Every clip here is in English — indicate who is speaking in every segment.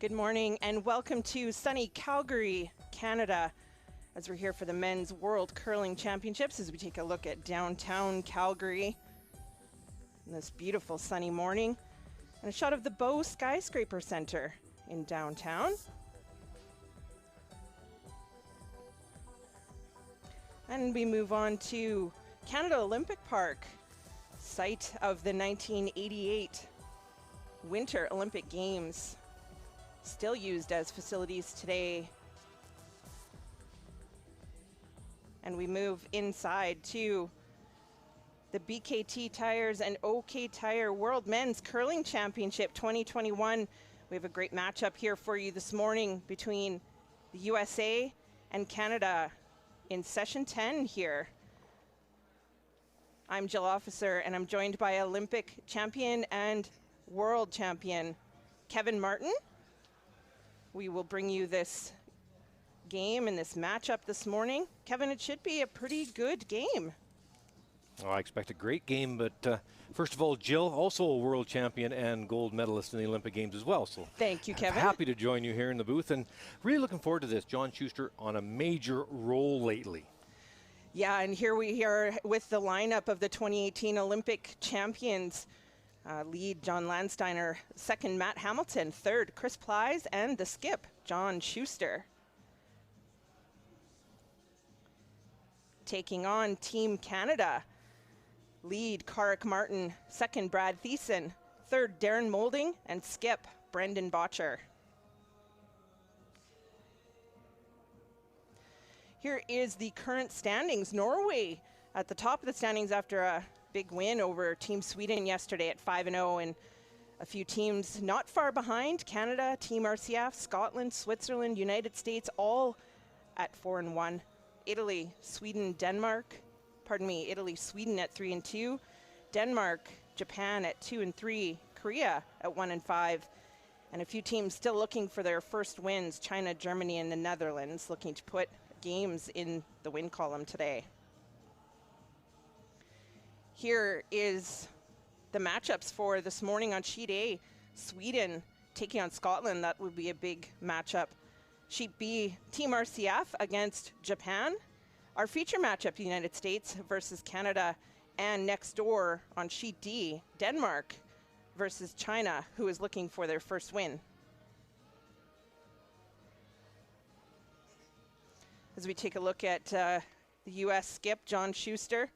Speaker 1: Good morning and welcome to sunny Calgary, Canada, as we're here for the Men's World Curling Championships as we take a look at downtown Calgary on this beautiful sunny morning, and a shot of the Bow Skyscraper Center in downtown. And we move on to Canada Olympic Park, site of the 1988 Winter Olympic Games, still used as facilities today. And we move inside to the BKT Tires and OK Tire World Men's Curling Championship 2021. We have a great matchup here for you this morning between the USA and Canada in session 10 here. I'm Jill Officer, and I'm joined by Olympic champion and world champion Kevin Martin. We will bring you this game and this matchup this morning. Kevin, it should be a pretty good game.
Speaker 2: Oh, I expect a great game, but first of all, Jill, also a world champion and gold medalist in the Olympic Games as well. So
Speaker 1: thank you, Kevin.
Speaker 2: Happy to join you here in the booth, and really looking forward to this. John Schuster on a major roll lately.
Speaker 1: Yeah, and here we are with the lineup of the 2018 Olympic champions. Lead John Landsteiner, second Matt Hamilton, third Chris Thies, and the skip John Schuster. Taking on Team Canada, lead Carrick Martin, second Brad Thiessen, third Darren Moulding, and skip Brendan Botcher. Here is the current standings. Norway at the top of the standings after a big win over Team Sweden yesterday at 5-0, and a few teams not far behind. Canada, Team RCF, Scotland, Switzerland, United States, all at 4-1. Italy, Sweden, Denmark. Italy, Sweden at 3-2. Denmark, Japan at 2-3. Korea at 1-5. And a few teams still looking for their first wins. China, Germany, and the Netherlands looking to put games in the win column today. Here is the matchups for this morning on Sheet A. Sweden taking on Scotland. That would be a big matchup. Sheet B, Team RCF against Japan. Our feature matchup, United States versus Canada. And next door on Sheet D, Denmark versus China, who is looking for their first win. As we take a look at the U.S. skip, John Schuster.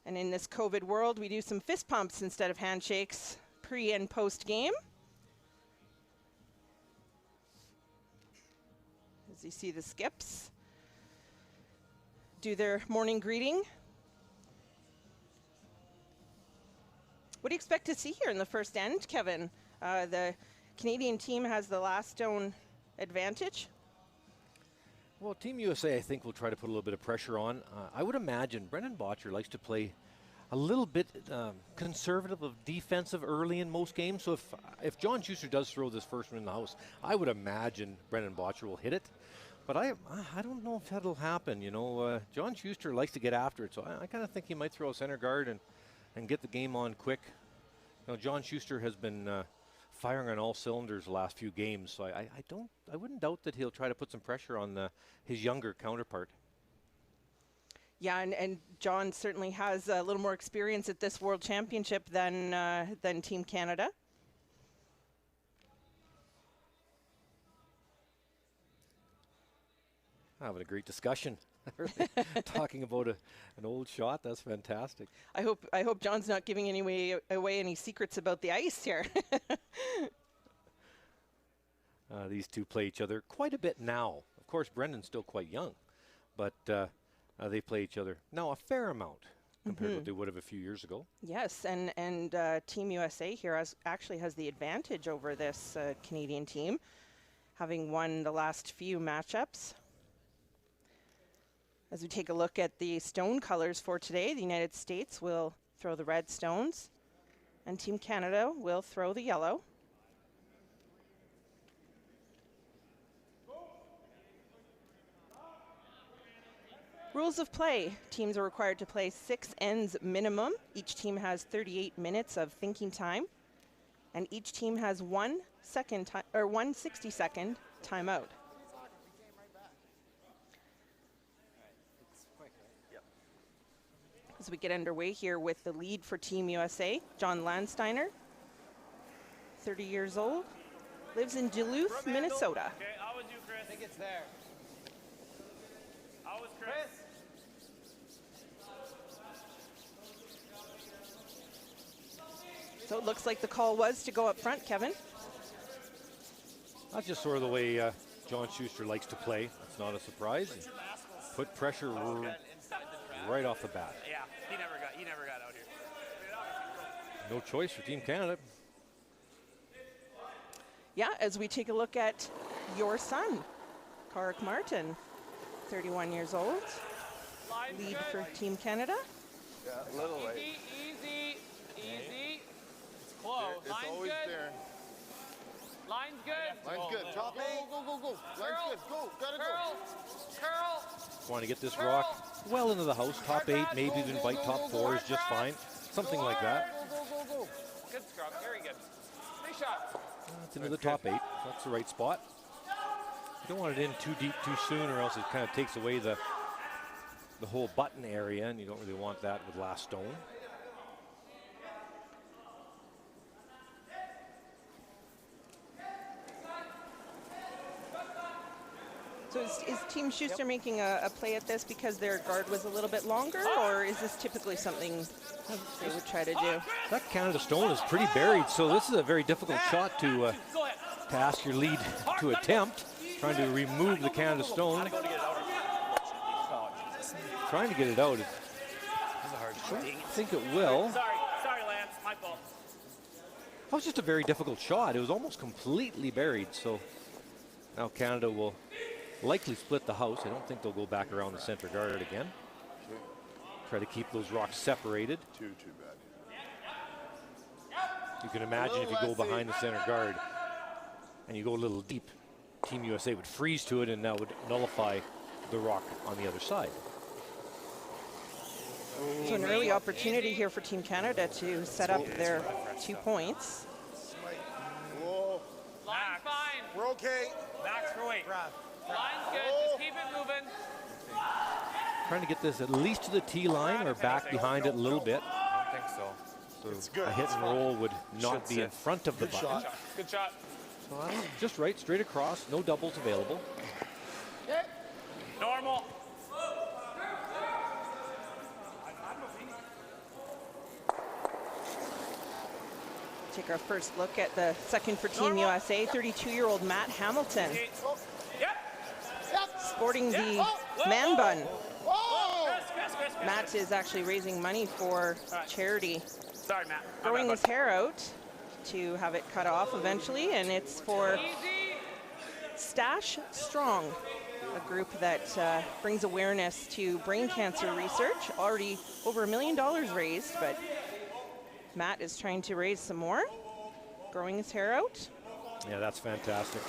Speaker 1: And in this COVID world, we do some fist pumps instead of handshakes pre and post game. As you see the skips do their morning greeting. What do you expect to see here in the first end, Kevin? The Canadian team has the last stone advantage.
Speaker 2: Well, Team USA, I think, will try to put a little bit of pressure on. I would imagine Brendan Botcher likes to play a little bit conservative of defensive early in most games. So if John Schuster does throw this first one in the house, I would imagine Brendan Botcher will hit it. But I don't know if that'll happen. You know, John Schuster likes to get after it. So I kind of think he might throw a center guard and get the game on quick. You know, John Schuster has been firing on all cylinders the last few games, so I wouldn't doubt that he'll try to put some pressure on his younger counterpart.
Speaker 1: Yeah, and John certainly has a little more experience at this World Championship than Team Canada.
Speaker 2: Having a great discussion. Talking about an old shot. That's fantastic.
Speaker 1: I hope John's not giving away any secrets about the ice here.
Speaker 2: These two play each other quite a bit now. Of course, Brendan's still quite young, but they play each other now a fair amount compared to what they would have a few years ago.
Speaker 1: Yes, and Team USA here actually has the advantage over this Canadian team, having won the last few matchups. As we take a look at the stone colors for today, the United States will throw the red stones, and Team Canada will throw the yellow. Rules of play. Teams are required to play 6 ends minimum. Each team has 38 minutes of thinking time. And each team has 1 second time or 1/62nd timeout. As we get underway here with the lead for Team USA, John Landsteiner, 30 years old, lives in Duluth, Minnesota.
Speaker 3: Okay, always you, Chris. I think it's there. Always Chris.
Speaker 1: So it looks like the call was to go up front, Kevin.
Speaker 2: That's just sort of the way John Schuster likes to play. It's not a surprise. Put pressure right off the bat.
Speaker 3: Yeah, he never got out here.
Speaker 2: No choice for Team Canada.
Speaker 1: Yeah, as we take a look at your son, Karrick Martin, 31 years old, lead for Team Canada.
Speaker 4: Yeah, a little late.
Speaker 3: Easy. It's close.
Speaker 4: It's
Speaker 3: Line's
Speaker 4: always
Speaker 3: good.
Speaker 4: there.
Speaker 3: Line's good.
Speaker 4: Line's good. Top eight. Go. Line's good. Go. Gotta go.
Speaker 3: Curl.
Speaker 2: Want to get this rock well into the house. Top 8, maybe even bite top 4 is just fine. Something like that.
Speaker 3: Go. Good scrub. Very good. Nice shot.
Speaker 2: It's into the top 8. That's the right spot. You don't want it in too deep too soon, or else it kind of takes away the whole button area, and you don't really want that with last stone.
Speaker 1: So is Team Schuster making a play at this because their guard was a little bit longer, or is this typically something they would try to do?
Speaker 2: That Canada stone is pretty buried, so this is a very difficult shot to ask your lead to attempt. Trying to remove the Canada stone. Trying to get it out. I think it will.
Speaker 3: Sorry, Lance. My fault.
Speaker 2: That was just a very difficult shot. It was almost completely buried, so now Canada will likely split the house. I don't think they'll go back around the center guard again. Try to keep those rocks separated.
Speaker 4: Too bad.
Speaker 2: You can imagine if you go behind the center guard and you go a little deep, Team USA would freeze to it, and that would nullify the rock on the other side.
Speaker 1: So an early opportunity here for Team Canada to set up their 2 points.
Speaker 4: Whoa.
Speaker 3: Line's fine.
Speaker 4: We're okay.
Speaker 3: Max for weight. Line's good. Just keep it moving.
Speaker 2: Trying to get this at least to the T line or back behind it a little bit.
Speaker 3: I don't think so.
Speaker 2: So
Speaker 4: It's good.
Speaker 2: a hit and roll would not be in front of the button.
Speaker 3: Good shot.
Speaker 2: So just right, straight across, no doubles available.
Speaker 3: Normal.
Speaker 1: Take our first look at the second for Team USA, 32-year-old Matt Hamilton, sporting the man bun.
Speaker 3: Chris.
Speaker 1: Matt is actually raising money for charity,
Speaker 3: Sorry, Matt.
Speaker 1: growing his hair out to have it cut off eventually, and it's for Stash Strong, a group that brings awareness to brain cancer research. Already over $1 million raised, but Matt is trying to raise some more, growing his hair out.
Speaker 2: Yeah, that's fantastic.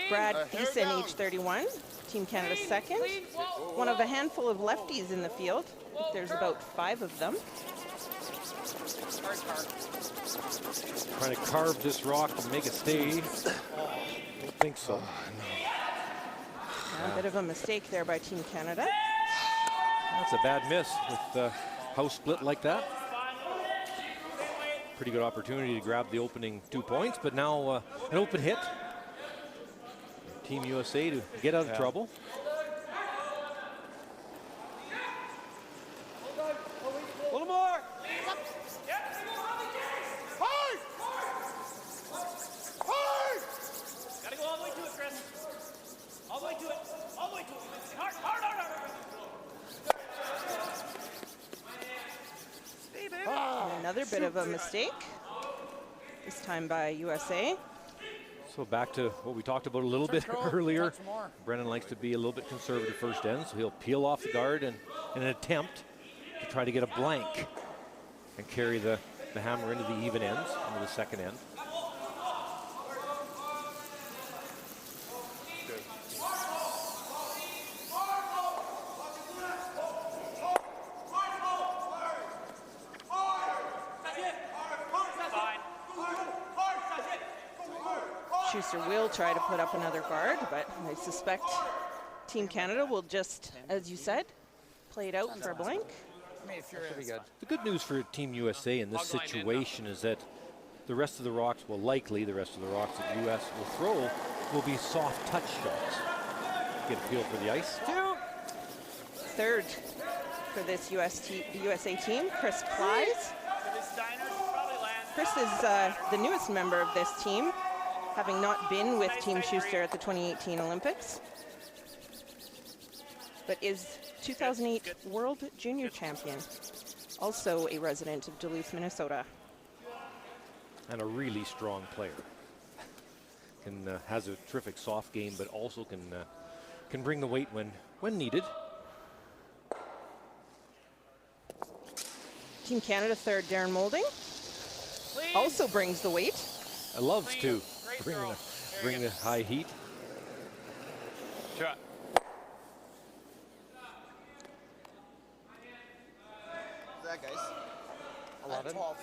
Speaker 1: Brad Thiessen, age 31, Team Canada second. One of a handful of lefties in the field. I think there's about 5 of them.
Speaker 2: Trying to carve this rock and make it stay. I don't think so.
Speaker 1: A bit of a mistake there by Team Canada.
Speaker 2: That's a bad miss with the house split like that. Pretty good opportunity to grab the opening 2 points, but now an open hit. Team USA to get out of trouble.
Speaker 3: A little more. Gotta go all the way to it, Chris. All the way to it. All the way to it. Hard.
Speaker 1: And another bit of a mistake, this time by USA.
Speaker 2: So back to what we talked about a little bit earlier. Brennan likes to be a little bit conservative first end, so he'll peel off the guard and in an attempt to try to get a blank and carry the hammer into the even ends, into the second end.
Speaker 1: Schuster will try to put up another guard, but I suspect Team Canada will just, as you said, play it out for a blank.
Speaker 2: The good news for Team USA in this situation is that the rest of the rocks will likely, the rest of the rocks that US will throw will be soft touch shots. Get a feel for the ice.
Speaker 1: Third for this USA team, Chris Thies. Chris is the newest member of this team, having not been with Team Schuster at the 2018 Olympics, but is 2008 World Junior Champion, also a resident of Duluth, Minnesota.
Speaker 2: And a really strong player. Has a terrific soft game, but also can bring the weight when needed.
Speaker 1: Team Canada third, Darren Moulding, also brings the weight.
Speaker 2: Loves to bring the high heat.
Speaker 3: Shot.
Speaker 4: What's that, guys?
Speaker 5: 11.
Speaker 4: 12.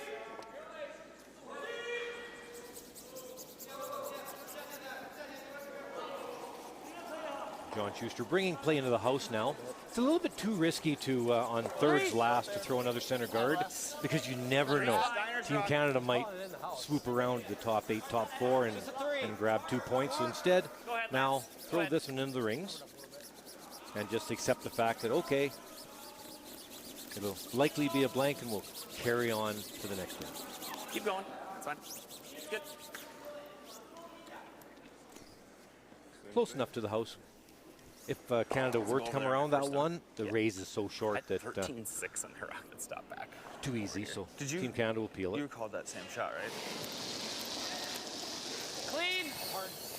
Speaker 2: John Schuster bringing play into the house now. It's a little bit too risky to, on thirds last, to throw another center guard because you never know. Team Canada might swoop around the top 8, top 4 and grab 2 points. So instead, now throw this one into the rings and just accept the fact that, okay, it'll likely be a blank and we'll carry on to the next one.
Speaker 3: Keep going. It's fine. Good.
Speaker 2: Close enough to the house. If Canada were to come around that one, the raise is so short that
Speaker 3: 13-6 on her rocket stop back.
Speaker 2: too easy. So
Speaker 6: Did you-
Speaker 2: Team Canada will peel
Speaker 6: You
Speaker 2: it.
Speaker 6: called that same shot, right?
Speaker 3: Clean.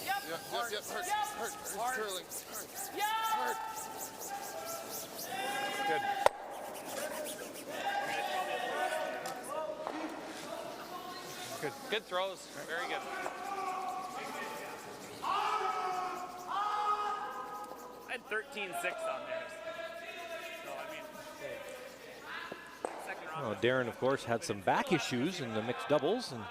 Speaker 3: Yep.
Speaker 4: Hurt. Sterling.
Speaker 3: Yep.
Speaker 6: Good.
Speaker 3: Good throws. Very good. I had 13-6 on theirs. So, I mean, second round.
Speaker 2: Well, Darren, of course, had some back issues in the mixed doubles and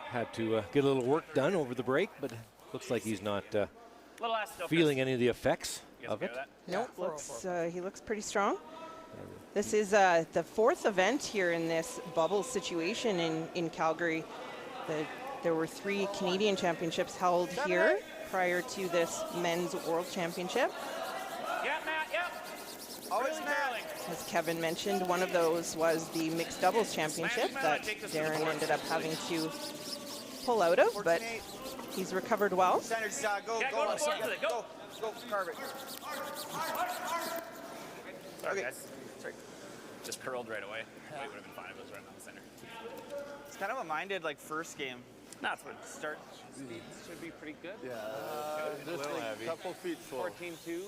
Speaker 2: had to get a little work done over the break, but looks like he's not
Speaker 3: Little ass still,
Speaker 2: feeling any of the effects
Speaker 3: You guys
Speaker 2: of
Speaker 3: okay
Speaker 2: it.
Speaker 3: with that?
Speaker 1: Nope, he looks pretty strong. This is the fourth event here in this bubble situation in Calgary. There were 3 Canadian championships held here prior to this men's world championship.
Speaker 3: Yeah, Matt, yep.
Speaker 6: Always
Speaker 3: Darling.
Speaker 1: As Kevin mentioned, one of those was the mixed doubles championship that Darren ended up having to pull out of, but he's recovered well.
Speaker 6: Standard shot. Go,
Speaker 3: Yeah, go to the board with it. Go.
Speaker 6: Go, carve it.
Speaker 3: Sorry,
Speaker 6: Okay.
Speaker 3: guys. Sorry. Just curled right away. It would have been fine if it was right down the center.
Speaker 6: It's kind of a minded like first game.
Speaker 3: That's what
Speaker 6: Start.
Speaker 5: Should be pretty good.
Speaker 4: Yeah, just a couple feet slow.
Speaker 5: 14-2.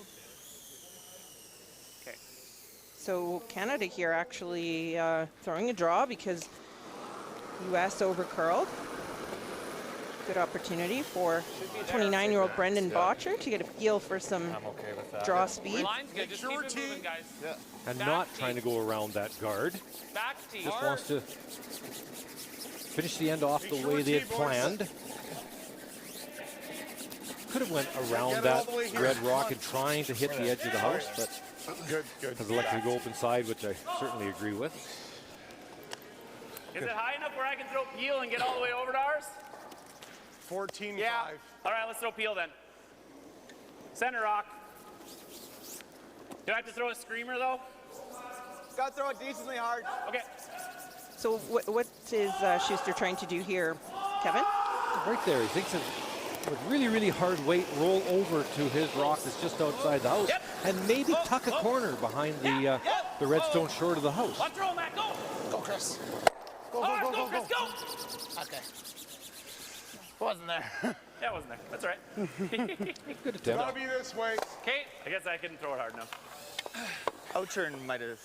Speaker 3: Okay.
Speaker 1: So Canada here actually throwing a draw because US overcurled. Good opportunity for 29-year-old Brendan Botcher to get a feel for some
Speaker 5: I'm okay with that.
Speaker 1: draw speed.
Speaker 3: Line's good. Just keep it moving, guys.
Speaker 4: Yeah.
Speaker 2: And
Speaker 3: Back
Speaker 2: not
Speaker 3: team.
Speaker 2: trying to go around that guard.
Speaker 3: Back to
Speaker 2: Just wants to finish the end off the way they had planned. Could have went around
Speaker 4: Get it
Speaker 2: that
Speaker 4: all the way here.
Speaker 2: red rock and trying to hit the edge of the house, but
Speaker 4: Good.
Speaker 2: has elected to go open side, which I certainly agree with.
Speaker 3: Is it high enough where I can throw peel and get all the way over to ours?
Speaker 4: 14-5.
Speaker 3: Yeah. All right, let's throw peel then. Center rock. Do I have to throw a screamer though?
Speaker 6: Got to throw it decently hard.
Speaker 3: Okay.
Speaker 1: So what is Schuster trying to do here, Kevin?
Speaker 2: Right there, he thinks it with really, really hard weight, roll over to his rock that's just outside the house,
Speaker 3: Yep.
Speaker 2: and maybe tuck a corner behind the redstone short of the house.
Speaker 3: One throw, Matt. Go.
Speaker 4: Go, Chris.
Speaker 3: Go, Chris. Go.
Speaker 4: Okay. Wasn't there.
Speaker 3: Yeah, it wasn't there. That's all right.
Speaker 2: Good attempt.
Speaker 4: be this way.
Speaker 3: Okay. I guess I couldn't throw it hard enough.
Speaker 6: Outturn might have.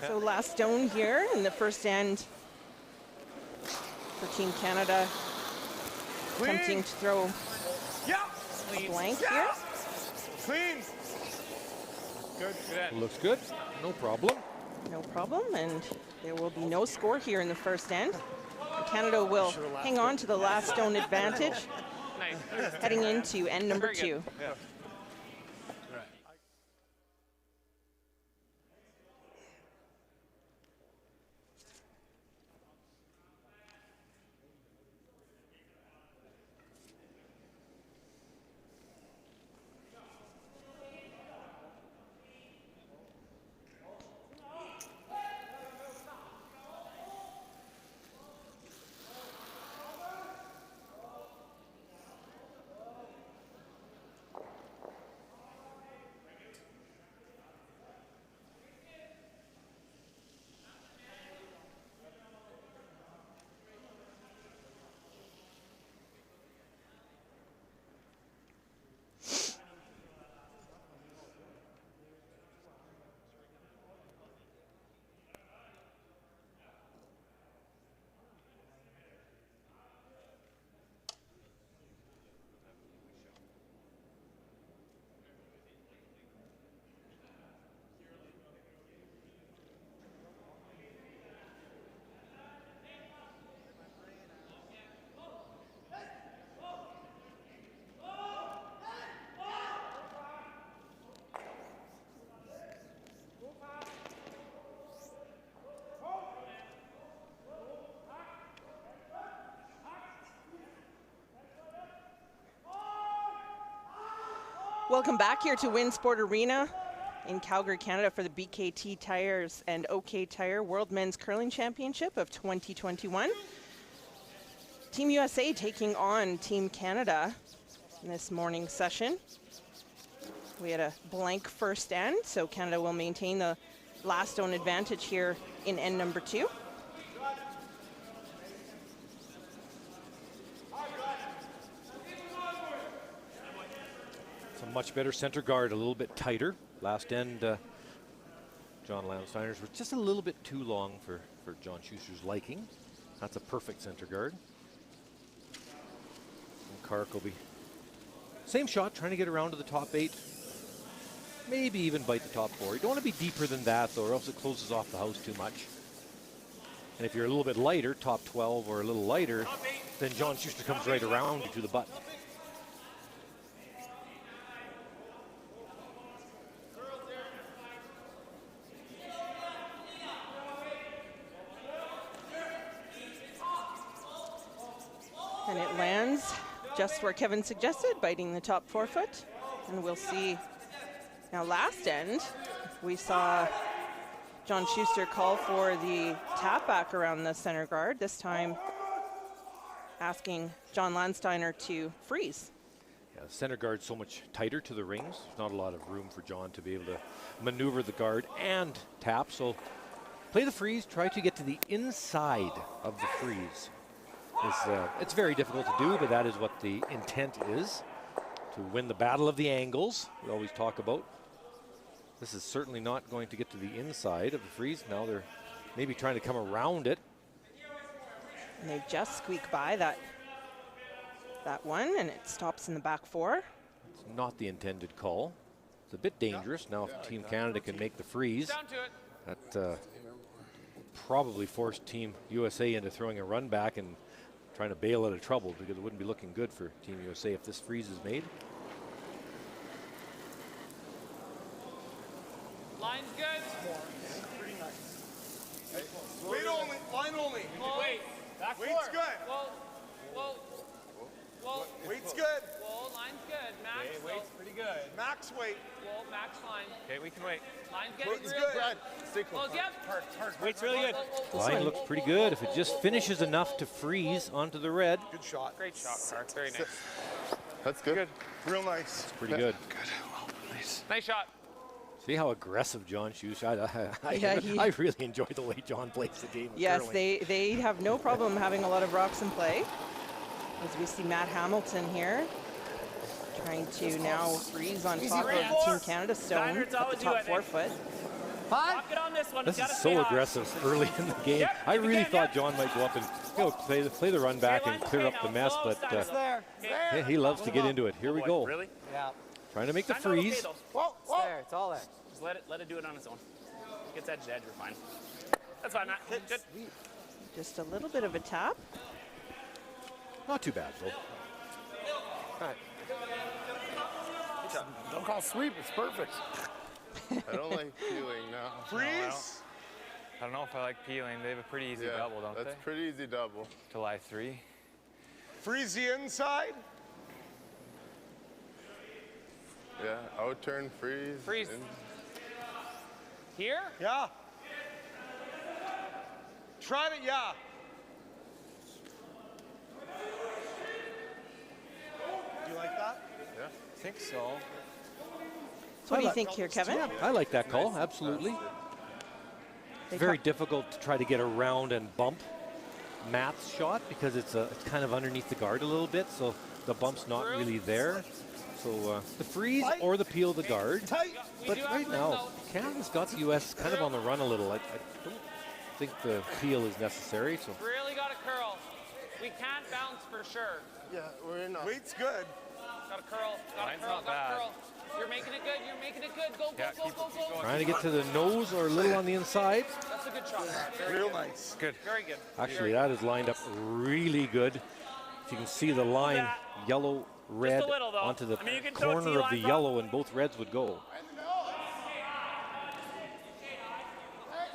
Speaker 1: So last stone here in the first end for Team Canada. Attempting to throw
Speaker 6: Yeah.
Speaker 1: a blank here.
Speaker 4: Clean.
Speaker 2: Looks good. No problem.
Speaker 1: No problem, and there will be no score here in the first end. Canada will hang on to the last stone advantage heading into end number 2. Welcome back here to Winsport Arena in Calgary, Canada for the BKT Tires and OK Tire World Men's Curling Championship of 2021. Team USA taking on Team Canada in this morning session. We had a blank first end, so Canada will maintain the last stone advantage here in end number 2.
Speaker 2: Much better center guard, a little bit tighter. Last end, John Landsteiner's was just a little bit too long for John Schuster's liking. That's a perfect center guard. And Kark will be same shot, trying to get around to the top 8. Maybe even bite the top 4. You don't want to be deeper than that, though, or else it closes off the house too much. And if you're a little bit lighter, top 12 or a little lighter, then John Schuster comes right around you to the butt.
Speaker 1: And it lands just where Kevin suggested, biting the top 4 foot. And we'll see. Now last end, we saw John Schuster call for the tap back around the center guard, this time asking John Landsteiner to freeze.
Speaker 2: Yeah, the center guard's so much tighter to the rings. There's not a lot of room for John to be able to maneuver the guard and tap. So play the freeze, try to get to the inside of the freeze. It's very difficult to do, but that is what the intent is, to win the battle of the angles we always talk about. This is certainly not going to get to the inside of the freeze. Now they're maybe trying to come around it.
Speaker 1: And they just squeak by that one, and it stops in the back 4.
Speaker 2: It's not the intended call. It's a bit dangerous. Now if Team Canada can make the freeze, that probably forced Team USA into throwing a run back and trying to bail out of trouble, because it wouldn't be looking good for Team USA if this freeze is made.
Speaker 3: Line's good.
Speaker 4: Pretty nice. Wait only, line only.
Speaker 3: Wait. Back
Speaker 4: Weight's
Speaker 3: four.
Speaker 4: good.
Speaker 3: Whoa.
Speaker 4: Weight's good.
Speaker 3: Whoa, line's good. Max.
Speaker 5: Okay, weight's pretty good.
Speaker 4: Max weight.
Speaker 3: Whoa, max line.
Speaker 5: Okay, we can wait.
Speaker 3: Line's getting
Speaker 4: Weight's
Speaker 3: real
Speaker 4: good. Brad, stay close.
Speaker 3: Close, yep.
Speaker 5: Weight's really good.
Speaker 2: Line looks pretty good. If it just finishes enough to freeze onto the red,
Speaker 4: Good shot.
Speaker 3: Great shot, Kark. Very nice.
Speaker 4: That's good. Real nice.
Speaker 2: it's pretty good.
Speaker 4: Good. Well, nice.
Speaker 3: Nice shot.
Speaker 2: See how aggressive John Schuster.
Speaker 1: Yeah,
Speaker 2: I really enjoy the way John plays the game. Of
Speaker 1: Yes,
Speaker 2: curling.
Speaker 1: they have no problem having a lot of rocks in play. As we see Matt Hamilton here, trying to now freeze on top of Team Canada stone at the top 4 foot.
Speaker 3: Lock it on this one.
Speaker 2: This
Speaker 3: It's gotta
Speaker 2: is
Speaker 3: stay
Speaker 2: so
Speaker 3: hot.
Speaker 2: aggressive early in the game.
Speaker 3: Yep,
Speaker 2: I
Speaker 3: if you
Speaker 2: really
Speaker 3: can,
Speaker 2: thought
Speaker 3: yep.
Speaker 2: John might go up and play the run back and clear up the mess, but he loves to get into it. Here we go.
Speaker 3: Really?
Speaker 5: Yeah.
Speaker 2: Trying to make the
Speaker 3: Kind of okay,
Speaker 2: freeze.
Speaker 3: though.
Speaker 5: It's there. It's all there.
Speaker 3: Just let it do it on its own. Gets edge to edge, we're fine. That's fine, Matt. Good.
Speaker 1: Just a little bit of a tap.
Speaker 2: Not too bad, though.
Speaker 5: All right.
Speaker 4: Don't call sweep. It's perfect.
Speaker 7: I don't like peeling now.
Speaker 4: Freeze.
Speaker 5: I don't know if I like peeling. They have a pretty easy double, don't
Speaker 7: That's
Speaker 5: they?
Speaker 7: pretty easy double.
Speaker 5: July 3.
Speaker 4: Freeze the inside.
Speaker 7: Yeah, outturn, freeze.
Speaker 5: Freeze. Here?
Speaker 4: Yeah. Try it. Yeah. Do you like that?
Speaker 7: Yeah.
Speaker 5: I think so.
Speaker 1: So what do you think here, Kevin?
Speaker 2: Yeah, I like that call, absolutely.
Speaker 1: They
Speaker 2: Very
Speaker 1: talk-
Speaker 2: difficult to try to get around and bump Matt's shot because it's kind of underneath the guard a little bit, so the bump's not really there. So the freeze or the peel the guard.
Speaker 4: Tight.
Speaker 2: But right now, Canada's got the U.S. kind of on the run a little. I don't think the peel is necessary. So
Speaker 5: Really got to curl. We can't bounce for sure.
Speaker 7: Yeah, we're in.
Speaker 4: Weight's good.
Speaker 5: Got to curl.
Speaker 3: Mine's not bad.
Speaker 5: You're making it good. You're making it good. Go,
Speaker 3: Yeah,
Speaker 5: go,
Speaker 3: keep-
Speaker 5: go,
Speaker 3: keep
Speaker 5: go.
Speaker 3: going.
Speaker 2: trying to get to the nose or a little on the inside.
Speaker 5: That's a good shot.
Speaker 4: Real nice.
Speaker 3: Good.
Speaker 5: Very good.
Speaker 2: Actually, that is lined up really good. If you can see the line, yellow, red,
Speaker 3: little, though.
Speaker 2: onto the
Speaker 3: I mean, you can throw
Speaker 2: corner of the
Speaker 3: T-lines up.
Speaker 2: yellow, and both reds would go.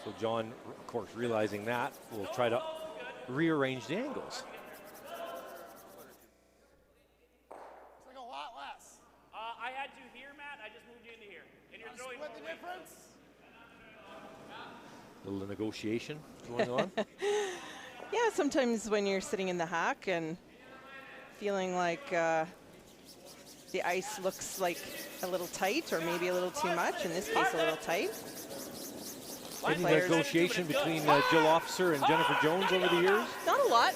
Speaker 2: So John, of course, realizing that, will try to rearrange the angles.
Speaker 4: It's like a lot less.
Speaker 3: I had you here, Matt. I just moved you into here. And you're throwing
Speaker 4: Split
Speaker 3: more
Speaker 4: the
Speaker 3: weight.
Speaker 4: difference.
Speaker 2: Little negotiation going on.
Speaker 1: Yeah, sometimes when you're sitting in the hack and feeling like the ice looks like a little tight or maybe a little too much, in this case a little tight.
Speaker 2: Any
Speaker 1: Players-
Speaker 2: negotiation between Jill Officer and Jennifer Jones over the years?
Speaker 1: Not a lot.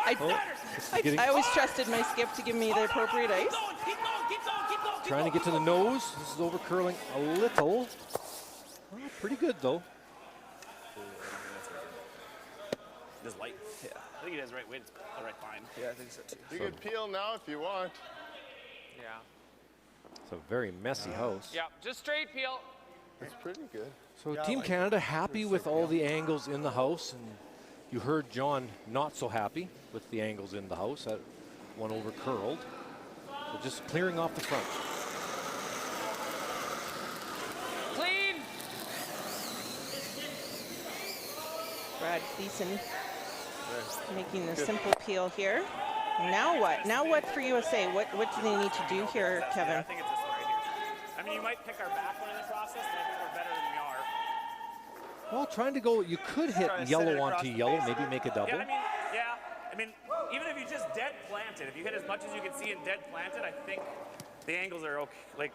Speaker 1: I always trusted my skip to give me the appropriate ice.
Speaker 2: Trying to get to the nose. This is over curling a little. Well, pretty good though.
Speaker 3: This light. Yeah. I think he has the right weight, the right line.
Speaker 6: Yeah, I think so too.
Speaker 7: You can peel now if you want.
Speaker 5: Yeah.
Speaker 2: It's a very messy house.
Speaker 5: Yeah. Just straight peel.
Speaker 7: It's pretty good.
Speaker 2: So Team Canada happy with all the angles in the house, and you heard John not so happy with the angles in the house. That one over curled. So just clearing off the front.
Speaker 5: Clean.
Speaker 1: Brad Thiessen making the simple peel here. Now what? Now what for USA? What do they need to do here,
Speaker 3: I
Speaker 1: Kevin?
Speaker 3: think it's this one right here. I mean, you might pick our back one in the process, but I think we're better than we are.
Speaker 2: Well, trying to go, you could hit
Speaker 6: Trying to
Speaker 2: yellow
Speaker 6: send it across
Speaker 2: onto
Speaker 6: the
Speaker 2: yellow,
Speaker 6: face.
Speaker 2: maybe make a double.
Speaker 3: I mean, even if you just dead planted, if you hit as much as you can see in dead planted, I think the angles are okay. Like,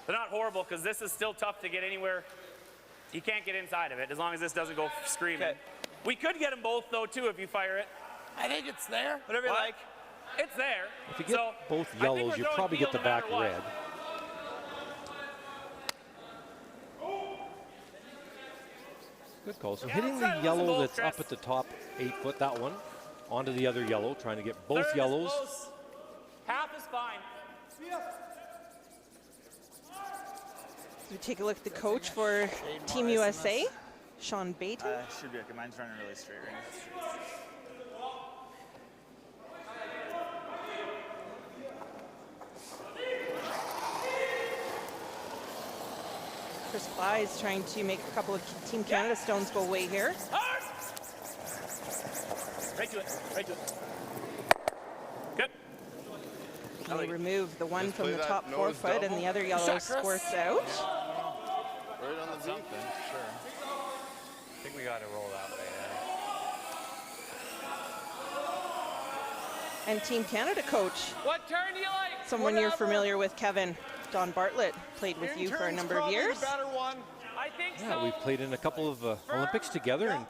Speaker 3: they're not horrible because this is still tough to get anywhere. You can't get inside of it as long as this doesn't go screaming.
Speaker 6: Okay.
Speaker 3: We could get them both though too if you fire it.
Speaker 4: I think it's there.
Speaker 3: Whatever you like. It's there.
Speaker 2: If you get
Speaker 3: So,
Speaker 2: both
Speaker 3: I think
Speaker 2: yellows,
Speaker 3: we're
Speaker 2: you
Speaker 3: throwing
Speaker 2: probably get the
Speaker 3: field no
Speaker 2: back
Speaker 3: matter what.
Speaker 2: red. Good call. So hitting the
Speaker 3: outside of
Speaker 2: yellow
Speaker 3: those
Speaker 2: that's up
Speaker 3: Chris.
Speaker 2: at the top 8 foot, that one, onto the other yellow, trying to get both
Speaker 3: Third is
Speaker 2: yellows.
Speaker 3: close. Half is fine.
Speaker 1: We take a look at the coach for Team USA, Sean Baton.
Speaker 6: Should be okay. Mine's running really straight right now.
Speaker 1: Chris Thies trying to make a couple of Team Canada stones go away here.
Speaker 3: Hard. Right to it. Right to it. Good.
Speaker 1: And they remove the one
Speaker 7: Just
Speaker 1: from
Speaker 7: play
Speaker 1: the
Speaker 7: that
Speaker 1: top
Speaker 7: nose
Speaker 1: 4 foot, and
Speaker 7: double.
Speaker 1: the other yellow squirts out.
Speaker 7: Right on the beat.
Speaker 5: Sure. I think we got to roll that way.
Speaker 1: And Team Canada coach,
Speaker 5: What turn do you like?
Speaker 1: someone you're
Speaker 5: Whatever.
Speaker 1: familiar with, Kevin. Don Bartlett played with you for a
Speaker 4: Intern's
Speaker 1: number of
Speaker 4: probably
Speaker 1: years.
Speaker 4: the better one.
Speaker 3: I think
Speaker 2: Yeah,
Speaker 3: so.
Speaker 2: we've played in a couple of Olympics together in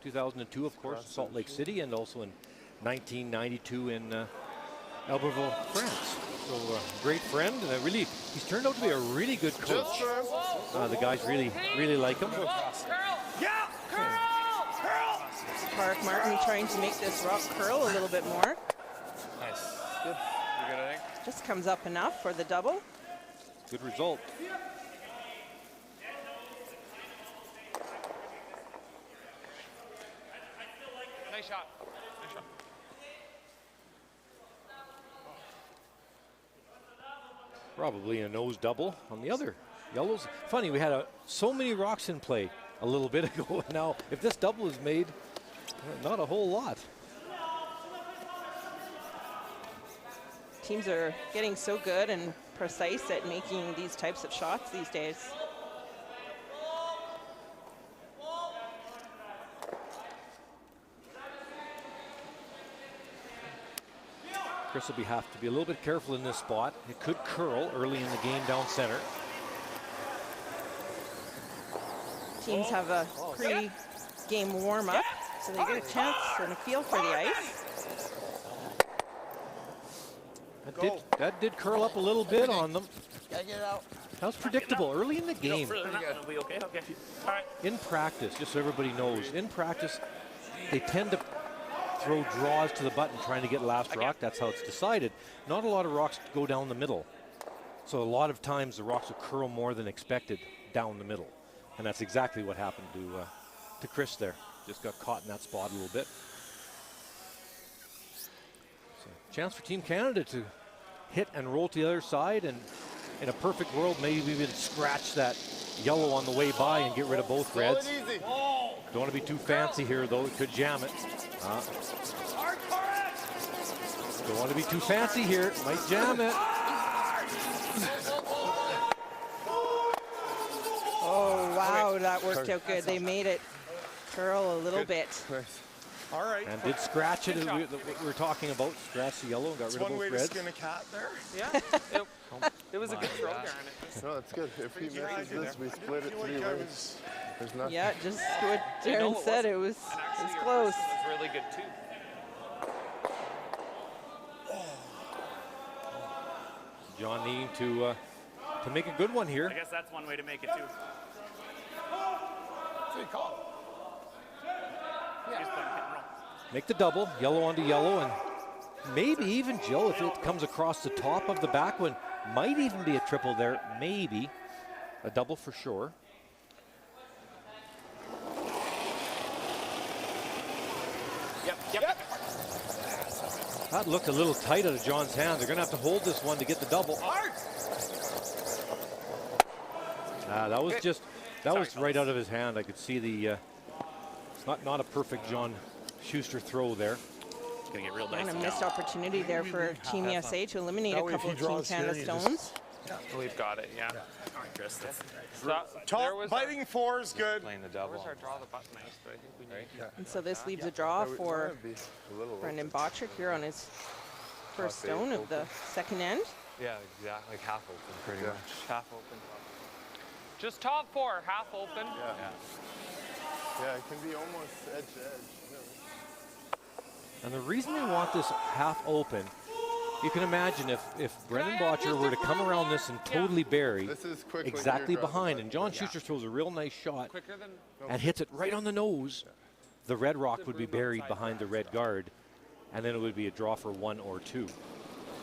Speaker 2: 2002, of course, Salt Lake City, and also in 1992 in Albertville, France. So great friend, and he's turned out to be a really good coach.
Speaker 7: Just for
Speaker 2: The guys really like him.
Speaker 5: Curl.
Speaker 3: Yeah.
Speaker 5: Curl.
Speaker 3: Curl.
Speaker 1: Mark Martin trying to make this rock curl a little bit more.
Speaker 5: Nice. Good. You good, I think?
Speaker 1: Just comes up enough for the double.
Speaker 2: Good result. Probably a nose double on the other. Yellows. Funny, we had so many rocks in play a little bit ago. And now, if this double is made, not a whole lot.
Speaker 1: Teams are getting so good and precise at making these types of shots these days.
Speaker 2: Chris will have to be a little bit careful in this spot. It could curl early in the game down center.
Speaker 1: Teams have a pre-game warm-up, so they get a chance and a feel for the ice.
Speaker 2: That did curl up a little bit on them.
Speaker 7: Gotta get it out.
Speaker 2: That was predictable early in the game.
Speaker 3: Further than that, it'll be okay. Okay. All right.
Speaker 2: In practice, just so everybody knows, in practice, they tend to throw draws to the button trying to get last rock. That's how it's decided. Not a lot of rocks go down the middle. So a lot of times the rocks will curl more than expected down the middle. And that's exactly what happened to Chris there. Just got caught in that spot a little bit. So chance for Team Canada to hit and roll to the other side, and in a perfect world, maybe even scratch that yellow on the way by and get rid of both reds. Don't want to be too fancy here, though. It could jam it. Don't want to be too fancy here. It might jam it.
Speaker 1: Oh, wow, that worked out good. They made it curl a little bit.
Speaker 4: All right.
Speaker 2: And did scratch it, what we were talking about. Scratch the yellow, got rid of
Speaker 4: One
Speaker 2: both
Speaker 4: way to
Speaker 2: reds.
Speaker 4: skin a cat there.
Speaker 5: Yeah, it was a good throw, Darren.
Speaker 7: No, that's good. If he misses this, we split it 3 ways. There's nothing.
Speaker 1: Yeah, just what
Speaker 5: You know,
Speaker 1: Darren said, it was close.
Speaker 5: It was really good too.
Speaker 2: John needing to make a good one here.
Speaker 3: I guess that's one way to make it too.
Speaker 4: Good call.
Speaker 3: Just put it hit and roll.
Speaker 2: Make the double, yellow onto yellow, and maybe even, Joe, if it comes across the top of the back one, might even be a triple there, maybe. A double for sure.
Speaker 5: Yep.
Speaker 2: That looked a little tight out of John's hand. They're going to have to hold this one to get the double. That was just, that was right out of his hand. I could see the, it's not a perfect John Schuster throw there.
Speaker 3: It's going to get real
Speaker 1: And
Speaker 3: nice.
Speaker 1: a missed opportunity there for Team USA to eliminate a couple of Team Canada stones.
Speaker 5: We've got it, yeah.
Speaker 3: Chris, that's
Speaker 4: Top biting 4 is good.
Speaker 5: Playing the double. Where's our draw the button ice, but I think we need
Speaker 1: And so this leaves a draw for Brendan Bottrick here on his first stone of the second end.
Speaker 8: Yeah, exactly. Like half open, pretty much. Half open. Just top 4, half open.
Speaker 7: Yeah, it can be almost edge to edge.
Speaker 2: And the reason they want this half open, you can imagine if Brendan Botcher were to come around this and totally bury
Speaker 7: This is quick when
Speaker 2: exactly
Speaker 7: you're dropping
Speaker 2: behind,
Speaker 7: it.
Speaker 2: and John Schuster throws a real nice shot
Speaker 8: Quicker than
Speaker 2: and hits it right on the nose, the red rock would be buried behind the red guard, and then it would be a draw for 1 or 2.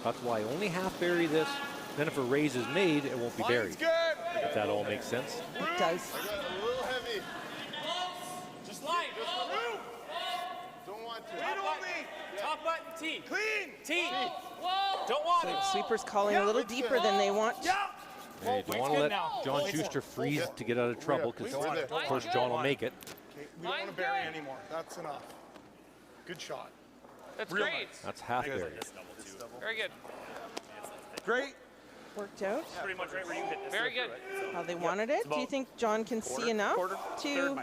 Speaker 2: That's why only half bury this. Then if a raise is made, it won't be buried. If that all makes sense.
Speaker 1: It does.
Speaker 7: I got a little heavy.
Speaker 5: Just line.
Speaker 7: Don't want to.
Speaker 5: Top button T.
Speaker 4: Clean.
Speaker 5: T. Don't want
Speaker 1: So
Speaker 5: it.
Speaker 1: sweeper's calling a little deeper than they want.
Speaker 2: Yeah, you don't want to let John Schuster freeze to get out of trouble, because of course John will make it.
Speaker 4: Okay, we don't want to bury anymore. That's enough. Good shot.
Speaker 5: That's
Speaker 4: Real
Speaker 5: great.
Speaker 2: That's half buried.
Speaker 5: Very good.
Speaker 4: Great.
Speaker 1: Worked out
Speaker 3: pretty much right where you hit this.
Speaker 5: Very good.
Speaker 1: how they wanted it. Do you think John can see enough to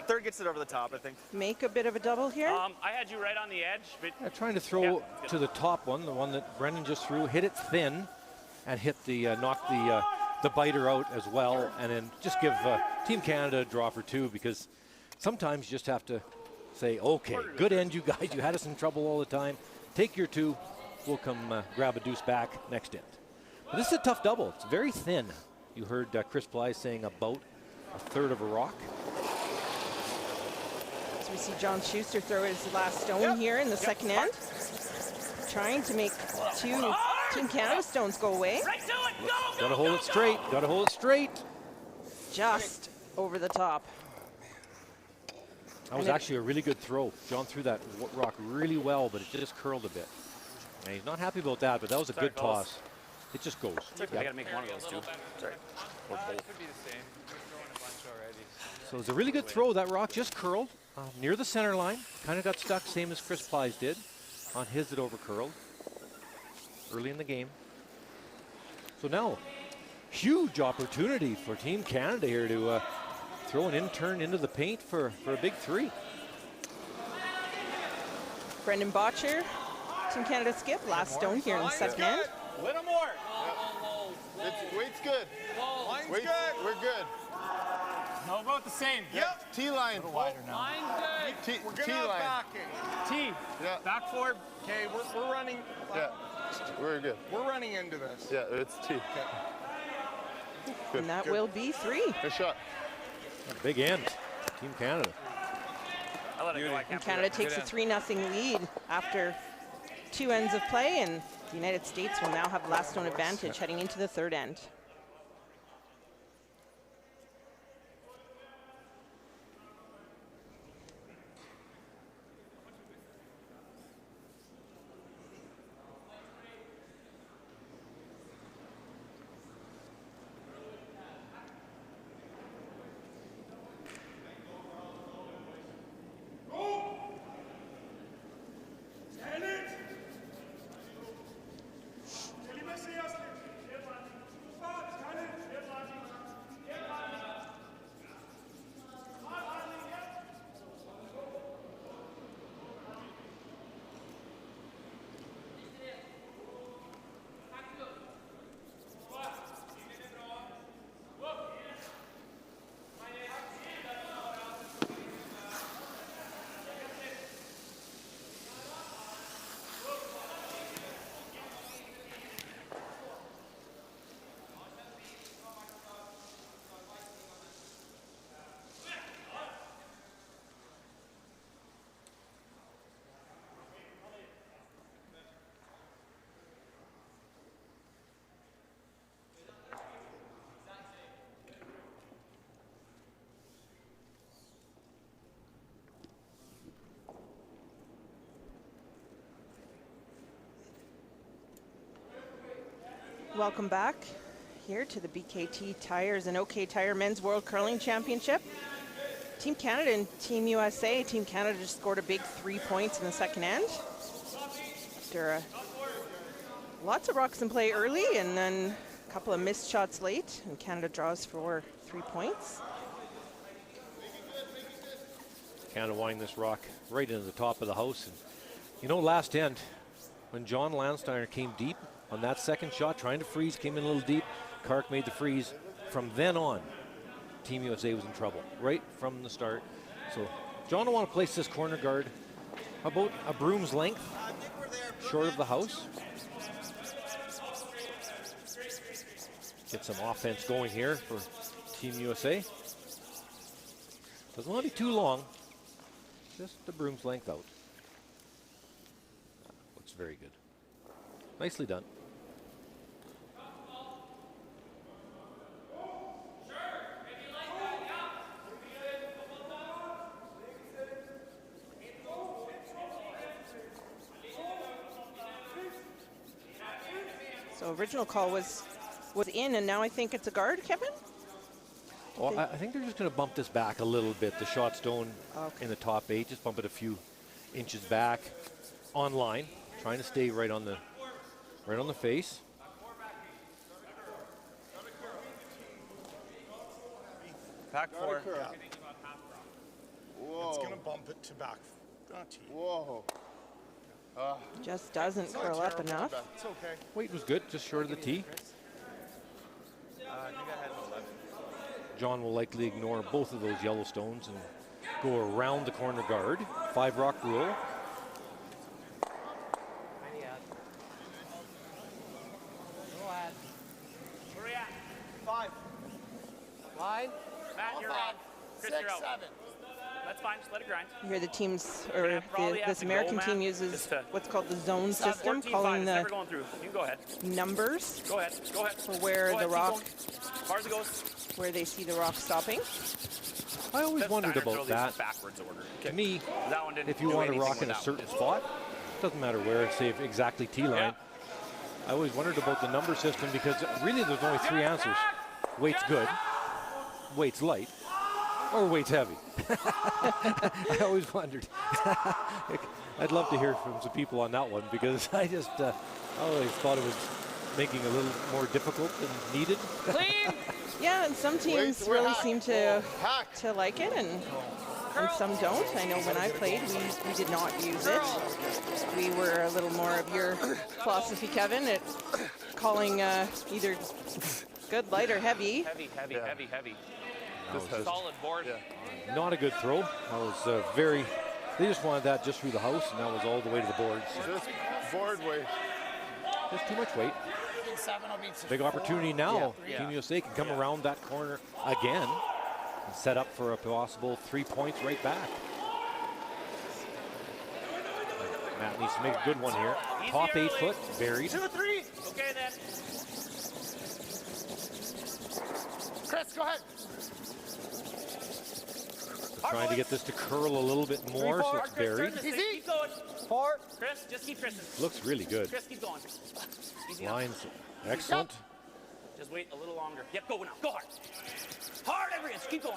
Speaker 6: Third gets it over the top, I think.
Speaker 1: make a bit of a double here?
Speaker 3: I had you right on the edge, but
Speaker 2: Yeah, trying to throw to the top one, the one that Brendan just threw, hit it thin, and hit the knock the biter out as well, and then just give Team Canada a draw for 2, because sometimes you just have to say, okay, good end, you guys. You had us in trouble all the time. Take your 2. We'll come grab a deuce back next end. But this is a tough double. It's very thin. You heard Chris Bly saying about a third of a rock.
Speaker 1: So we see John Schuster throw his last stone here in the second end. Trying to make 2 Team Canada stones go away.
Speaker 3: right to it. Go.
Speaker 2: Got to hold it straight. Got to hold it straight.
Speaker 1: Just over the top.
Speaker 2: That was actually a really good throw. John threw that rock really well, but it just curled a bit. And he's not happy about that, but that was a good toss. it just goes.
Speaker 3: I got to make one of those two. Sorry. Or
Speaker 8: It
Speaker 3: both.
Speaker 8: could be the same. We're throwing a bunch already.
Speaker 2: So it's a really good throw. That rock just curled near the center line. Kind of got stuck, same as Chris Thies did on his that over curled early in the game. So now, huge opportunity for Team Canada here to throw an in-turn into the paint for a big three.
Speaker 1: Brendan Botcher, Team Canada skip, last stone here in the second end.
Speaker 4: A little more.
Speaker 7: Weight's good.
Speaker 4: Line's
Speaker 7: Weight's,
Speaker 4: good.
Speaker 7: we're good.
Speaker 5: How about the same?
Speaker 4: Yep.
Speaker 7: T-line.
Speaker 5: Line's good.
Speaker 4: We're gonna have
Speaker 7: T-line.
Speaker 4: backing.
Speaker 5: T.
Speaker 7: Yeah.
Speaker 5: Back forward.
Speaker 4: Okay, we're running.
Speaker 7: Yeah. We're good.
Speaker 4: We're running into this.
Speaker 7: Yeah, it's T. Good.
Speaker 1: And that will be three.
Speaker 7: Good shot.
Speaker 2: A big end, Team Canada.
Speaker 3: I let it go. I
Speaker 1: And
Speaker 3: can't
Speaker 1: Canada
Speaker 3: believe
Speaker 1: takes a 3-0 lead after 2 ends of play, and the United States will now have last stone advantage heading into the third end. Welcome back here to the BKT Tires and OK Tire Men's World Curling Championship. Team Canada and Team USA. Team Canada just scored a big 3 points in the second end. After lots of rocks in play early and then a couple of missed shots late, and Canada draws for 3 points.
Speaker 2: Canada wanting this rock right into the top of the house. And you know, last end, when John Landsteiner came deep on that second shot, trying to freeze, came in a little deep, Kark made the freeze. From then on, Team USA was in trouble, right from the start. So John will want to place this corner guard about a broom's length short of the house. Get some offense going here for Team USA. Doesn't want to be too long, just the broom's length out. Looks very good. Nicely done.
Speaker 1: So original call was in, and now I think it's a guard, Kevin?
Speaker 2: Well, I think they're just going to bump this back a little bit. The shot stone in the top 8, just bump it a few inches back on line, trying to stay right on the face.
Speaker 6: Back four.
Speaker 4: It's gonna bump it to back.
Speaker 7: Whoa.
Speaker 1: Just doesn't curl up enough.
Speaker 4: It's okay.
Speaker 2: Weight was good, just short of the tee.
Speaker 6: I think I had 11.
Speaker 2: John will likely ignore both of those yellow stones and go around the corner guard. 5 rock rule.
Speaker 3: Where are we at?
Speaker 5: 5. Line.
Speaker 3: Matt, you're on. Chris, you're out.
Speaker 4: 7.
Speaker 3: That's fine. Just let it grind.
Speaker 1: Here the teams,
Speaker 3: You're
Speaker 1: or
Speaker 3: gonna probably have
Speaker 1: this
Speaker 3: to go,
Speaker 1: American
Speaker 3: Matt,
Speaker 1: team uses
Speaker 3: just to-
Speaker 1: what's called the zone system,
Speaker 3: 14-5.
Speaker 1: calling
Speaker 3: It's
Speaker 1: the
Speaker 3: never going through. You can go ahead.
Speaker 1: numbers
Speaker 3: Go ahead. Go ahead.
Speaker 1: for where
Speaker 3: Go
Speaker 1: the
Speaker 3: ahead,
Speaker 1: rock,
Speaker 3: keep going. As far as it goes.
Speaker 1: where they see the rock stopping.
Speaker 2: I always
Speaker 3: That's
Speaker 2: wondered
Speaker 3: standard,
Speaker 2: about
Speaker 3: throw these
Speaker 2: that.
Speaker 3: Backwards order.
Speaker 2: To me,
Speaker 3: That one didn't
Speaker 2: if you
Speaker 3: do
Speaker 2: want to
Speaker 3: anything
Speaker 2: rock in a
Speaker 3: without.
Speaker 2: certain spot, doesn't matter where, say if exactly tee line. I always wondered about the number system because really there's only 3 answers. Weight's good, weight's light, or weight's heavy. I always wondered. I'd love to hear from some people on that one because I just always thought it was making it a little more difficult than needed.
Speaker 5: Clean.
Speaker 1: Yeah, and some teams really seem to like it, and some don't. I know when I played, we did not use it. We were a little more of your philosophy, Kevin, at calling either good, light, or heavy.
Speaker 5: Heavy.
Speaker 2: Solid
Speaker 5: board.
Speaker 2: Yeah. Not a good throw. That was very. They just wanted that just through the house, and that was all the way to the boards.
Speaker 7: Just board weight.
Speaker 2: Just too much weight. Big opportunity now. Team USA can come around that corner again and set up for a possible 3 points right back. Matt needs to make a good one here. Top 8 foot, buried.
Speaker 3: 2-3. Okay then.
Speaker 4: Chris, go ahead.
Speaker 2: Trying to get this to curl a little bit more, so it's buried.
Speaker 3: Keep going. 4. Chris, just keep Tristan.
Speaker 2: Looks really good.
Speaker 3: Chris, keep going. Easy
Speaker 2: Lines excellent.
Speaker 3: Just wait a little longer. Yep, go now. Go hard. Hard every inch. Keep going.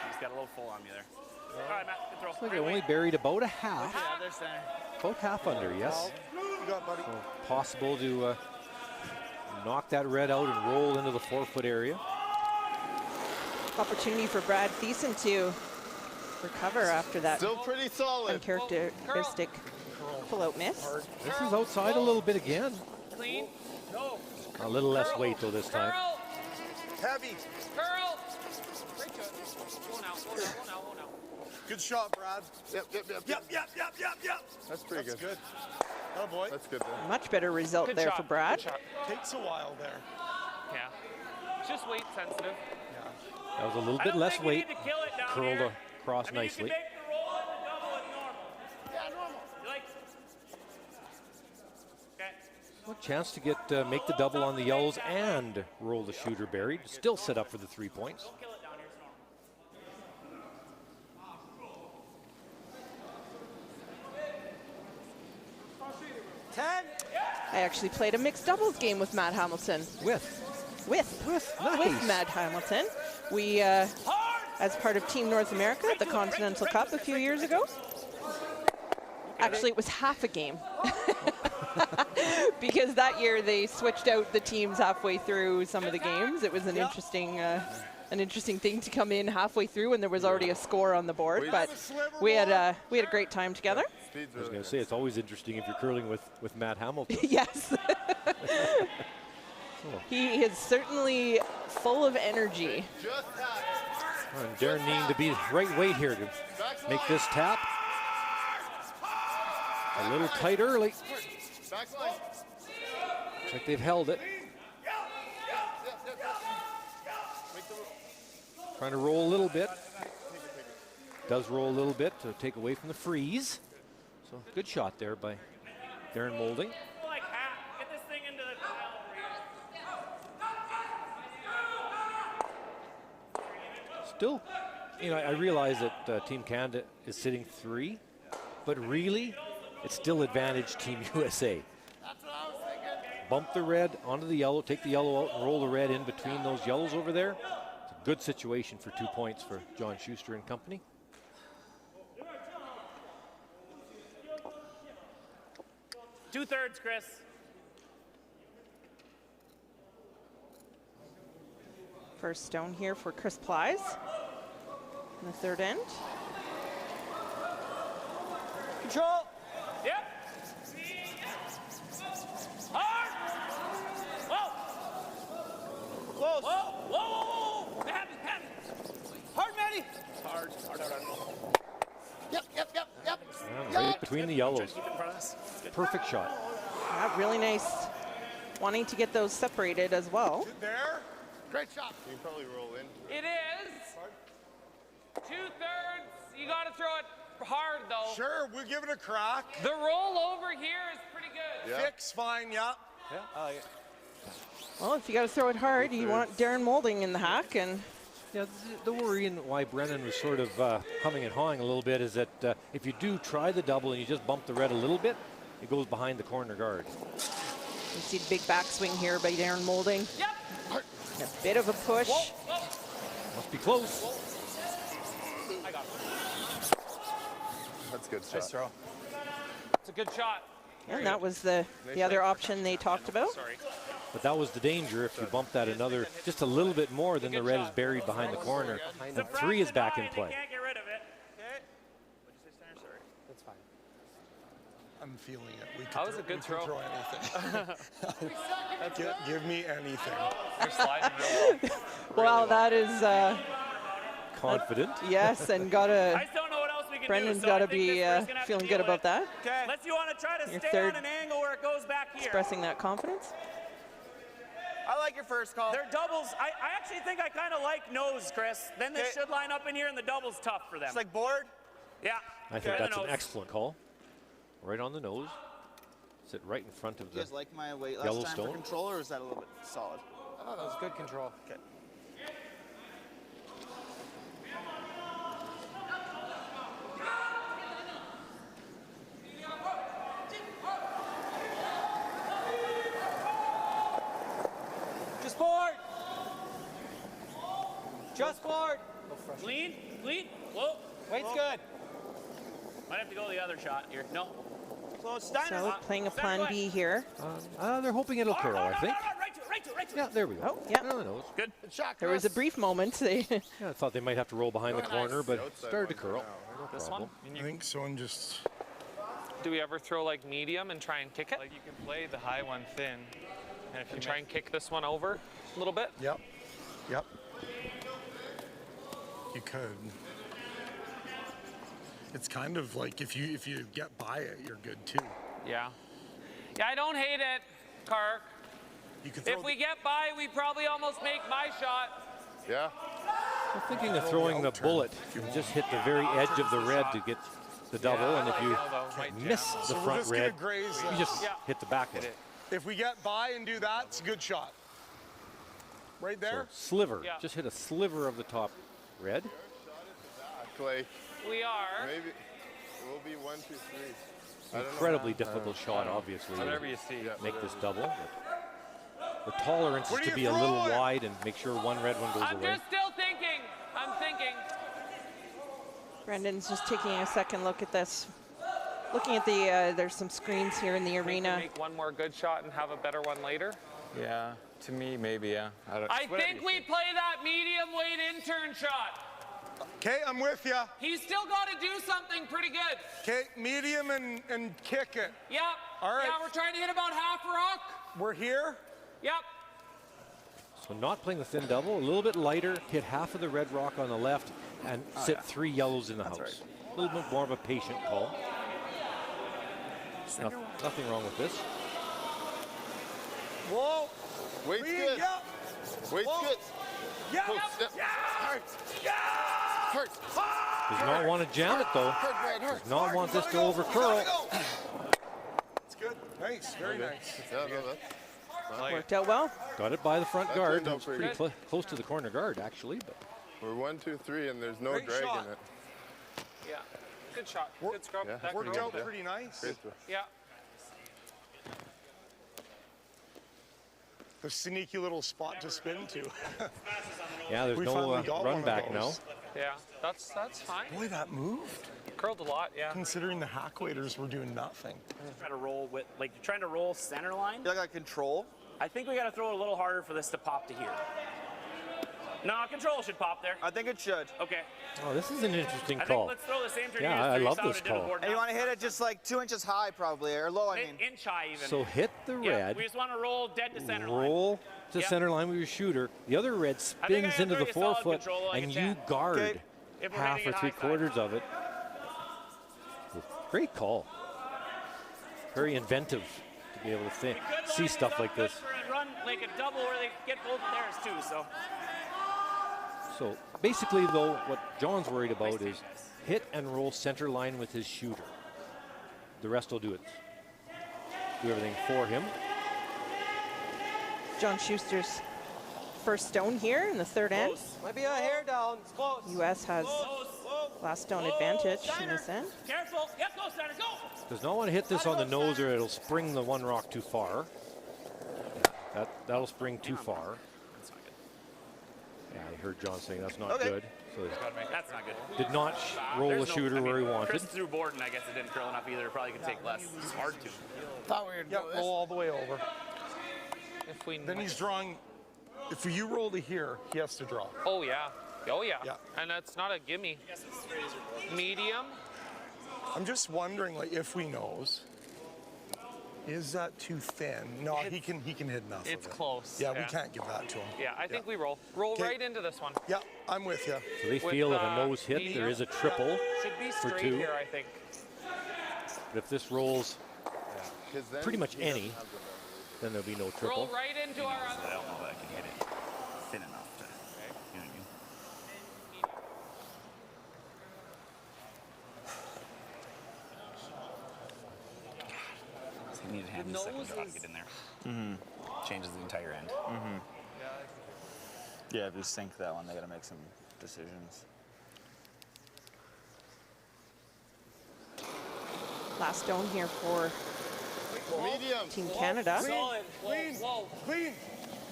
Speaker 3: He's got a little full on me there. All right, Matt. Good throw.
Speaker 2: Looks like they only buried about a half.
Speaker 3: Yeah, they're center.
Speaker 2: About half under, yes.
Speaker 4: You got it, buddy.
Speaker 2: So possible to knock that red out and roll into the 4 foot area.
Speaker 1: Opportunity for Brad Thiessen to recover after that
Speaker 7: Still pretty solid.
Speaker 1: uncharacteristic pull-out miss.
Speaker 2: This is outside a little bit again.
Speaker 5: Clean.
Speaker 3: No.
Speaker 2: A little less weight though this time.
Speaker 5: Curl.
Speaker 4: Heavy.
Speaker 5: Curl. Great shot. Go now.
Speaker 4: Good shot, Brad. Yep.
Speaker 7: That's pretty
Speaker 4: That's
Speaker 7: good.
Speaker 4: good. Oh, boy.
Speaker 7: That's good. Then.
Speaker 1: Much better result
Speaker 5: Good
Speaker 1: there
Speaker 5: shot.
Speaker 1: for Brad.
Speaker 5: Good shot.
Speaker 4: Takes a while there.
Speaker 5: Yeah. Just weight sensitive.
Speaker 2: That was a little
Speaker 3: I
Speaker 2: bit
Speaker 3: don't
Speaker 2: less
Speaker 3: think you
Speaker 2: weight.
Speaker 3: need to kill it down
Speaker 2: Curled
Speaker 3: here.
Speaker 2: across
Speaker 3: I mean,
Speaker 2: nicely.
Speaker 3: You can make the roll and the double as normal. Yeah, normal. You like? Okay.
Speaker 2: Well, chance to get make the double on the yellows and roll the shooter buried. Still set up for the 3 points.
Speaker 3: Don't kill it down here. It's normal.
Speaker 4: 10.
Speaker 1: I actually played a mixed doubles game with Matt Hamilton.
Speaker 2: With
Speaker 1: With Matt Hamilton. We, as part of Team North America at the Continental Cup a few years ago. Actually, it was half a game. Because that year they switched out the teams halfway through some of the games. It was an interesting thing to come in halfway through when there was already a score on the board. But we had a great time together.
Speaker 2: I was going to say, it's always interesting if you're curling with Matt Hamilton.
Speaker 1: Yes. He is certainly full of energy.
Speaker 2: And Darren needing to be right weight here to make this tap. A little tight early. Looks like they've held it. Trying to roll a little bit. Does roll a little bit to take away from the freeze. So good shot there by Darren Moulding.
Speaker 3: Like half. Get this thing into the tile over here.
Speaker 2: Still, you know, I realize that Team Canada is sitting 3, but really, it's still advantage Team USA.
Speaker 3: That's what I was thinking.
Speaker 2: Bump the red onto the yellow, take the yellow out and roll the red in between those yellows over there. It's a good situation for 2 points for John Schuster and company.
Speaker 3: Two-thirds, Chris.
Speaker 1: First stone here for Chris Thies in the third end.
Speaker 3: Control. Yep. Hard. Whoa. Close. Whoa. Happy. Hard, Matty. Hard. Yep.
Speaker 2: And right between the yellows.
Speaker 3: Keep it in front of us. Good.
Speaker 2: Perfect shot.
Speaker 1: Yeah, really nice. Wanting to get those separated as well.
Speaker 4: Good there.
Speaker 3: Great shot.
Speaker 7: You can probably roll in.
Speaker 5: It is. 2/3. You got to throw it hard though.
Speaker 4: Sure, we'll give it a crack.
Speaker 5: The roll over here is pretty good.
Speaker 7: Yeah.
Speaker 4: Fix fine, yeah.
Speaker 1: Well, if you got to throw it hard, you want Darren Moulding in the hack. And
Speaker 2: Yeah, the worry and why Brennan was sort of humming and hawing a little bit is that if you do try the double and you just bump the red a little bit, it goes behind the corner guard.
Speaker 1: You see the big backswing here by Darren Moulding.
Speaker 5: Yep.
Speaker 1: A bit of a push.
Speaker 2: Must be close.
Speaker 5: I got it.
Speaker 7: That's a good shot.
Speaker 8: Nice throw.
Speaker 5: It's a good shot.
Speaker 1: And that was the other option they talked about.
Speaker 5: Sorry.
Speaker 2: But that was the danger. If you bump that another, just a little bit more, then the red is buried behind the corner. And 3 is back in play.
Speaker 3: Can't get rid of it.
Speaker 8: That's fine.
Speaker 4: I'm feeling it. We
Speaker 8: That was a good throw.
Speaker 4: throw anything. Give me anything.
Speaker 8: You're sliding real well.
Speaker 1: Well, that is,
Speaker 2: Confident.
Speaker 1: yes, and
Speaker 3: I
Speaker 1: gotta,
Speaker 3: just don't know what else we can
Speaker 1: Brendan's
Speaker 3: do. So I
Speaker 1: gotta
Speaker 3: think
Speaker 1: be
Speaker 3: this bird's gonna have to
Speaker 1: feeling
Speaker 3: deal
Speaker 1: good about
Speaker 3: with
Speaker 1: that,
Speaker 3: it. Unless you want to try to
Speaker 1: Your
Speaker 3: stay
Speaker 1: third
Speaker 3: on an angle where it goes back here.
Speaker 1: expressing that confidence.
Speaker 6: I like your first call.
Speaker 3: Their doubles, I actually think I kind of like nose, Chris. Then they should line up in here and the double's tough for them.
Speaker 6: It's like board.
Speaker 3: Yeah.
Speaker 2: I think
Speaker 3: Okay.
Speaker 2: that's an
Speaker 3: Nose.
Speaker 2: excellent call. Right on the nose. Sit right in front of
Speaker 6: You
Speaker 2: the
Speaker 6: guys like my weight last time for
Speaker 2: Yellowstone.
Speaker 6: control, or is that a little bit solid?
Speaker 8: Oh, that was good control.
Speaker 6: Okay.
Speaker 5: Just board. Just board.
Speaker 3: Clean, clean. Whoa.
Speaker 5: Weight's good.
Speaker 3: Might have to go the other shot here. No.
Speaker 6: Close. Steiner.
Speaker 1: So playing a plan B here.
Speaker 2: they're hoping it'll curl, I think.
Speaker 3: Right to it.
Speaker 2: Yeah, there we go.
Speaker 1: Oh, yeah.
Speaker 2: On the nose.
Speaker 3: Good.
Speaker 1: There was a brief moment. They
Speaker 2: Yeah, I thought they might have to roll behind the corner, but it started to curl. No
Speaker 8: This
Speaker 2: problem.
Speaker 8: one?
Speaker 4: I think someone just.
Speaker 8: Do we ever throw like medium and try and kick it? Like you can play the high one thin, and if you try and kick this one over a little bit.
Speaker 4: Yep. Yep. You could. It's kind of like if you get by it, you're good too.
Speaker 5: Yeah. Yeah, I don't hate it, Kark.
Speaker 4: You could throw
Speaker 5: If we get by, we probably almost make my shot.
Speaker 7: Yeah.
Speaker 2: I'm thinking of throwing the bullet and just hit the very edge of the red to get the double, and if you miss the
Speaker 4: So we're
Speaker 2: front
Speaker 4: just
Speaker 2: red,
Speaker 4: gonna graze
Speaker 2: you just
Speaker 5: Yeah.
Speaker 2: hit the back one.
Speaker 4: If we get by and do that, it's a good shot. Right
Speaker 2: So
Speaker 4: there.
Speaker 2: sliver,
Speaker 5: Yeah.
Speaker 2: just hit a sliver of the top red.
Speaker 7: Clay,
Speaker 5: We are.
Speaker 7: maybe it will be 1, 2, 3. I don't know.
Speaker 2: Incredibly difficult shot, obviously,
Speaker 8: Whatever
Speaker 2: to
Speaker 8: you see.
Speaker 2: make this double. But the tolerance is
Speaker 4: Where do
Speaker 2: to
Speaker 4: you
Speaker 2: be a
Speaker 4: throw
Speaker 2: little
Speaker 4: it?
Speaker 2: wide and make sure one red one goes
Speaker 5: I'm
Speaker 2: away.
Speaker 5: just still thinking. I'm thinking.
Speaker 1: Brendan's just taking a second look at this. Looking at the, there's some screens here in the
Speaker 8: Think we
Speaker 1: arena.
Speaker 8: make one more good shot and have a better one later.
Speaker 9: Yeah, to me, maybe, yeah.
Speaker 5: I think we play that medium weight intern shot.
Speaker 4: Okay, I'm with you.
Speaker 5: He's still got to do something pretty good.
Speaker 4: Okay, medium and kick it.
Speaker 5: Yep.
Speaker 4: All right.
Speaker 5: Yeah, we're trying to hit about half rock.
Speaker 4: We're here.
Speaker 5: Yep.
Speaker 2: So not playing the thin double, a little bit lighter, hit half of the red rock on the left, and sit 3 yellows in the house. A little bit more of a patient call. Nothing wrong with this.
Speaker 4: Whoa.
Speaker 7: Weight's
Speaker 4: We-
Speaker 7: good.
Speaker 4: yeah.
Speaker 7: Weight's
Speaker 4: Whoa.
Speaker 7: good.
Speaker 4: Yeah.
Speaker 7: Close. Step. Hard. Hard.
Speaker 2: Does not want to jam it though.
Speaker 7: Hard, Brad, hard.
Speaker 2: Does not want this to over
Speaker 4: Gotta
Speaker 2: curl.
Speaker 4: go. It's good. Nice. Very nice.
Speaker 7: Yeah, no, that's
Speaker 1: Worked out well.
Speaker 2: Got it by the front
Speaker 7: That
Speaker 2: guard.
Speaker 7: turned out
Speaker 2: It was
Speaker 7: pretty
Speaker 2: pretty close to the corner guard actually, but
Speaker 7: we're 1, 2, 3, and there's no
Speaker 4: Great
Speaker 7: drag
Speaker 4: shot.
Speaker 7: in it.
Speaker 8: Yeah. Good shot. Good scrub.
Speaker 7: Yeah.
Speaker 8: That
Speaker 4: Worked
Speaker 8: curl.
Speaker 4: out pretty nice.
Speaker 7: Great throw.
Speaker 8: Yeah.
Speaker 4: A sneaky little spot to spin to.
Speaker 2: yeah, there's
Speaker 4: We
Speaker 2: no
Speaker 4: finally got one
Speaker 2: run
Speaker 4: of
Speaker 2: back now.
Speaker 4: those.
Speaker 8: Yeah. That's fine.
Speaker 4: Boy, that moved.
Speaker 8: Curled a lot. Yeah.
Speaker 4: Considering the hack waiters were doing nothing.
Speaker 3: Try to roll with, like, you're trying to roll center line.
Speaker 6: You like control?
Speaker 3: I think we got to throw it a little harder for this to pop to here. No, control should pop there.
Speaker 6: I think it should.
Speaker 3: Okay.
Speaker 2: Oh, this is an interesting
Speaker 3: I think
Speaker 2: call.
Speaker 3: let's throw the same turn.
Speaker 2: Yeah, I love this call.
Speaker 6: And you want to hit it just like 2 inches high, probably, or low. I mean.
Speaker 3: Inch high even.
Speaker 2: So hit the
Speaker 3: yeah,
Speaker 2: red,
Speaker 3: we just want to roll dead to center line.
Speaker 2: roll to
Speaker 3: Yep.
Speaker 2: center line with your shooter. The other red
Speaker 3: I think I
Speaker 2: spins
Speaker 3: have
Speaker 2: into the
Speaker 3: very solid
Speaker 2: 4-foot,
Speaker 3: control, like
Speaker 2: and
Speaker 3: a
Speaker 2: you
Speaker 3: 10.
Speaker 2: guard
Speaker 6: Okay.
Speaker 3: If we're
Speaker 2: half
Speaker 3: hitting
Speaker 2: or
Speaker 3: it high side.
Speaker 2: 3/4 of it. Great call. Very inventive to be able to
Speaker 3: We could
Speaker 2: see
Speaker 3: line
Speaker 2: stuff
Speaker 3: this
Speaker 2: like
Speaker 3: up
Speaker 2: this.
Speaker 3: For a run, like a double where they get both of theirs too. So
Speaker 2: So basically, though, what John's worried about is hit and roll center line with his shooter. The rest will do it. Do everything for him.
Speaker 1: John Schuster's first stone here in the third end.
Speaker 5: Might be a hair down. It's close.
Speaker 1: U.S. has Last stone advantage in this end.
Speaker 3: Careful. Yep, go, Steiner, go.
Speaker 2: Does not want to hit this on the nose or it'll spring the one rock too far. That'll spring too far.
Speaker 3: That's not good.
Speaker 2: Yeah, I heard John saying that's not good. So
Speaker 3: That's not good.
Speaker 2: did not roll the shooter where he wanted.
Speaker 3: Chris threw Borden, I guess it didn't curl enough either. It probably could take less. It's hard to.
Speaker 6: Thought we were
Speaker 4: Yeah, roll all the way over.
Speaker 8: If we
Speaker 4: Then he's drawing. If you roll to here, he has to draw.
Speaker 8: Oh yeah. Oh yeah.
Speaker 4: Yeah.
Speaker 8: And that's not a gimme. Medium.
Speaker 4: I'm just wondering, like, if we knows, is that too thin? No, he can hit enough of it.
Speaker 8: It's close.
Speaker 4: Yeah, we can't give that to him.
Speaker 8: Yeah, I think we roll. Roll
Speaker 4: Okay.
Speaker 8: right into this one.
Speaker 4: Yeah, I'm with you.
Speaker 2: So they
Speaker 8: With,
Speaker 2: feel if a nose hit,
Speaker 8: medium.
Speaker 2: there is a triple.
Speaker 8: Should be
Speaker 2: for
Speaker 8: straight
Speaker 2: 2.
Speaker 8: here, I think.
Speaker 2: But if this rolls
Speaker 7: 'Cause then
Speaker 2: pretty much
Speaker 7: he doesn't
Speaker 2: any,
Speaker 7: have the ability.
Speaker 2: then there'll be no
Speaker 8: Roll
Speaker 2: triple.
Speaker 8: right into our
Speaker 3: I don't know that I can hit it thin enough to. You know what I mean? He needed to have the second shot to get in there. Changes the entire end.
Speaker 6: Yeah, if you sink that one, they got to make some decisions.
Speaker 1: Last stone here for
Speaker 7: Medium.
Speaker 1: Team Canada.
Speaker 8: Solid. Clean. Whoa.
Speaker 4: Clean.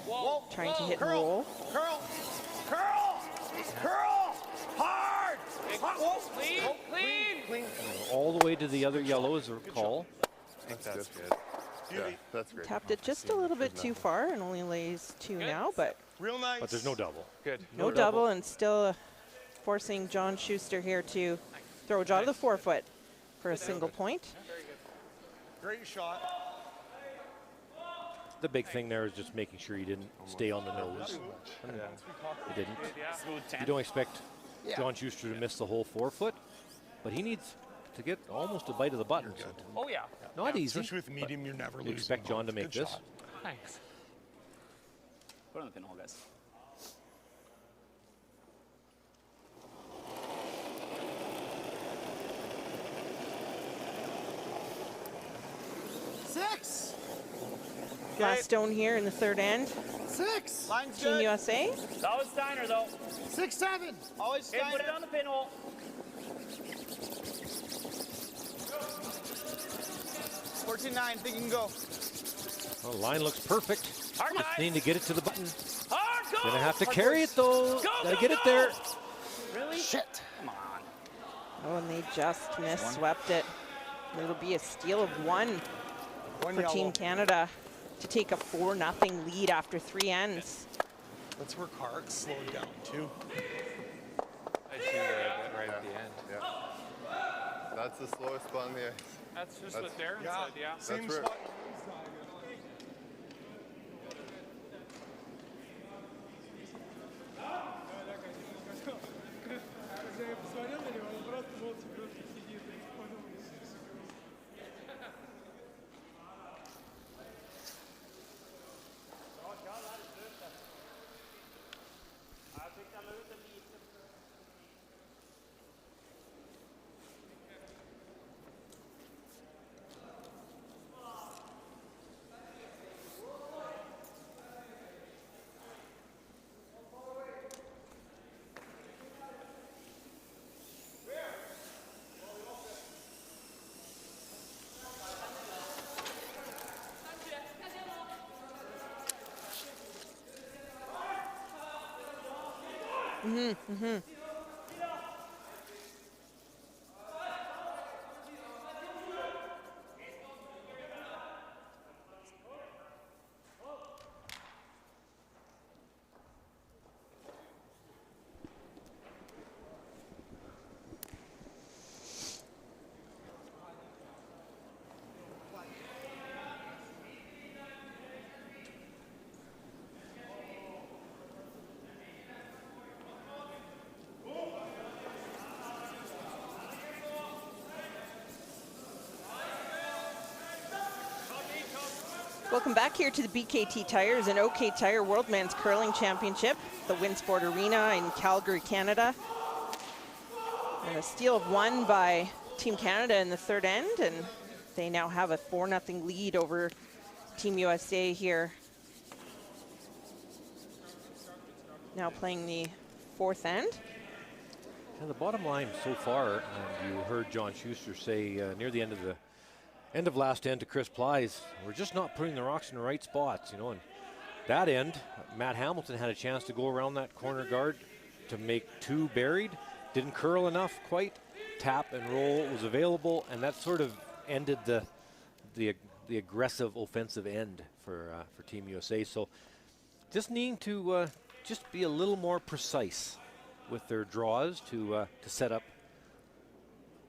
Speaker 8: Whoa.
Speaker 1: Trying to hit and roll.
Speaker 4: Curl. Curl. Curl. Hard.
Speaker 8: Clean. Clean.
Speaker 4: Clean.
Speaker 2: All the way to the other yellow is a call.
Speaker 7: I think that's good. Yeah, that's great.
Speaker 1: Tapped it just a little bit too far and only lays 2 now, but
Speaker 4: Real nice.
Speaker 2: But there's no double.
Speaker 8: Good.
Speaker 1: no double, and still forcing John Schuster here to throw a jaw to the forefoot for a single point.
Speaker 4: Great shot.
Speaker 2: The big thing there is just making sure you didn't stay on the nose. And you didn't.
Speaker 3: Smooth 10.
Speaker 2: You don't expect John Schuster to miss the whole 4-foot, but he needs to get almost a bite of the button. So
Speaker 8: Oh yeah.
Speaker 2: not easy.
Speaker 4: Especially with medium, you're never
Speaker 2: You
Speaker 4: losing.
Speaker 2: expect John to make
Speaker 4: Good
Speaker 2: this.
Speaker 4: shot.
Speaker 8: Thanks.
Speaker 3: Put it on the pinhole, guys.
Speaker 1: Last stone here in the third end.
Speaker 6: 6. Line's
Speaker 1: Team
Speaker 6: good.
Speaker 1: USA.
Speaker 3: It's always Steiner, though.
Speaker 6: 6-7. Always
Speaker 3: Hey, put it
Speaker 6: Steiner.
Speaker 3: on the pinhole.
Speaker 6: 14-9. Think you can go.
Speaker 2: Well, the line looks perfect.
Speaker 3: Hard
Speaker 2: Just
Speaker 3: nine.
Speaker 2: need to get it to the button.
Speaker 3: Hard, go.
Speaker 2: Gonna have to carry it though.
Speaker 3: Go,
Speaker 2: Gotta
Speaker 3: go,
Speaker 2: get it
Speaker 3: go.
Speaker 2: there.
Speaker 3: Really?
Speaker 6: Shit.
Speaker 3: Come on.
Speaker 1: Oh, and they just missed-swept it. It'll be a steal of 1
Speaker 4: One
Speaker 1: for
Speaker 4: yellow.
Speaker 1: Team Canada to take a 4-0 lead after 3 ends.
Speaker 4: That's where Clark slowed down too.
Speaker 9: I see that right at the end.
Speaker 7: Yeah. That's the slowest spot on the ice.
Speaker 8: That's just
Speaker 7: That's-
Speaker 8: what Darren said. Yeah.
Speaker 4: Same
Speaker 7: That's
Speaker 4: spot.
Speaker 1: Welcome back here to the BKT Tires and OK Tire World Men's Curling Championship, the Winsport Arena in Calgary, Canada. And a steal of 1 by Team Canada in the third end, and they now have a 4-0 lead over Team USA here. Now playing the 4th end.
Speaker 2: And the bottom line so far, and you heard John Schuster say near the end of last end to Chris Plies, we're just not putting the rocks in the right spots, you know. And that end, Matt Hamilton had a chance to go around that corner guard to make 2 buried, didn't curl enough quite. Tap and roll was available, and that sort of ended the aggressive offensive end for Team USA. So just needing to just be a little more precise with their draws to set up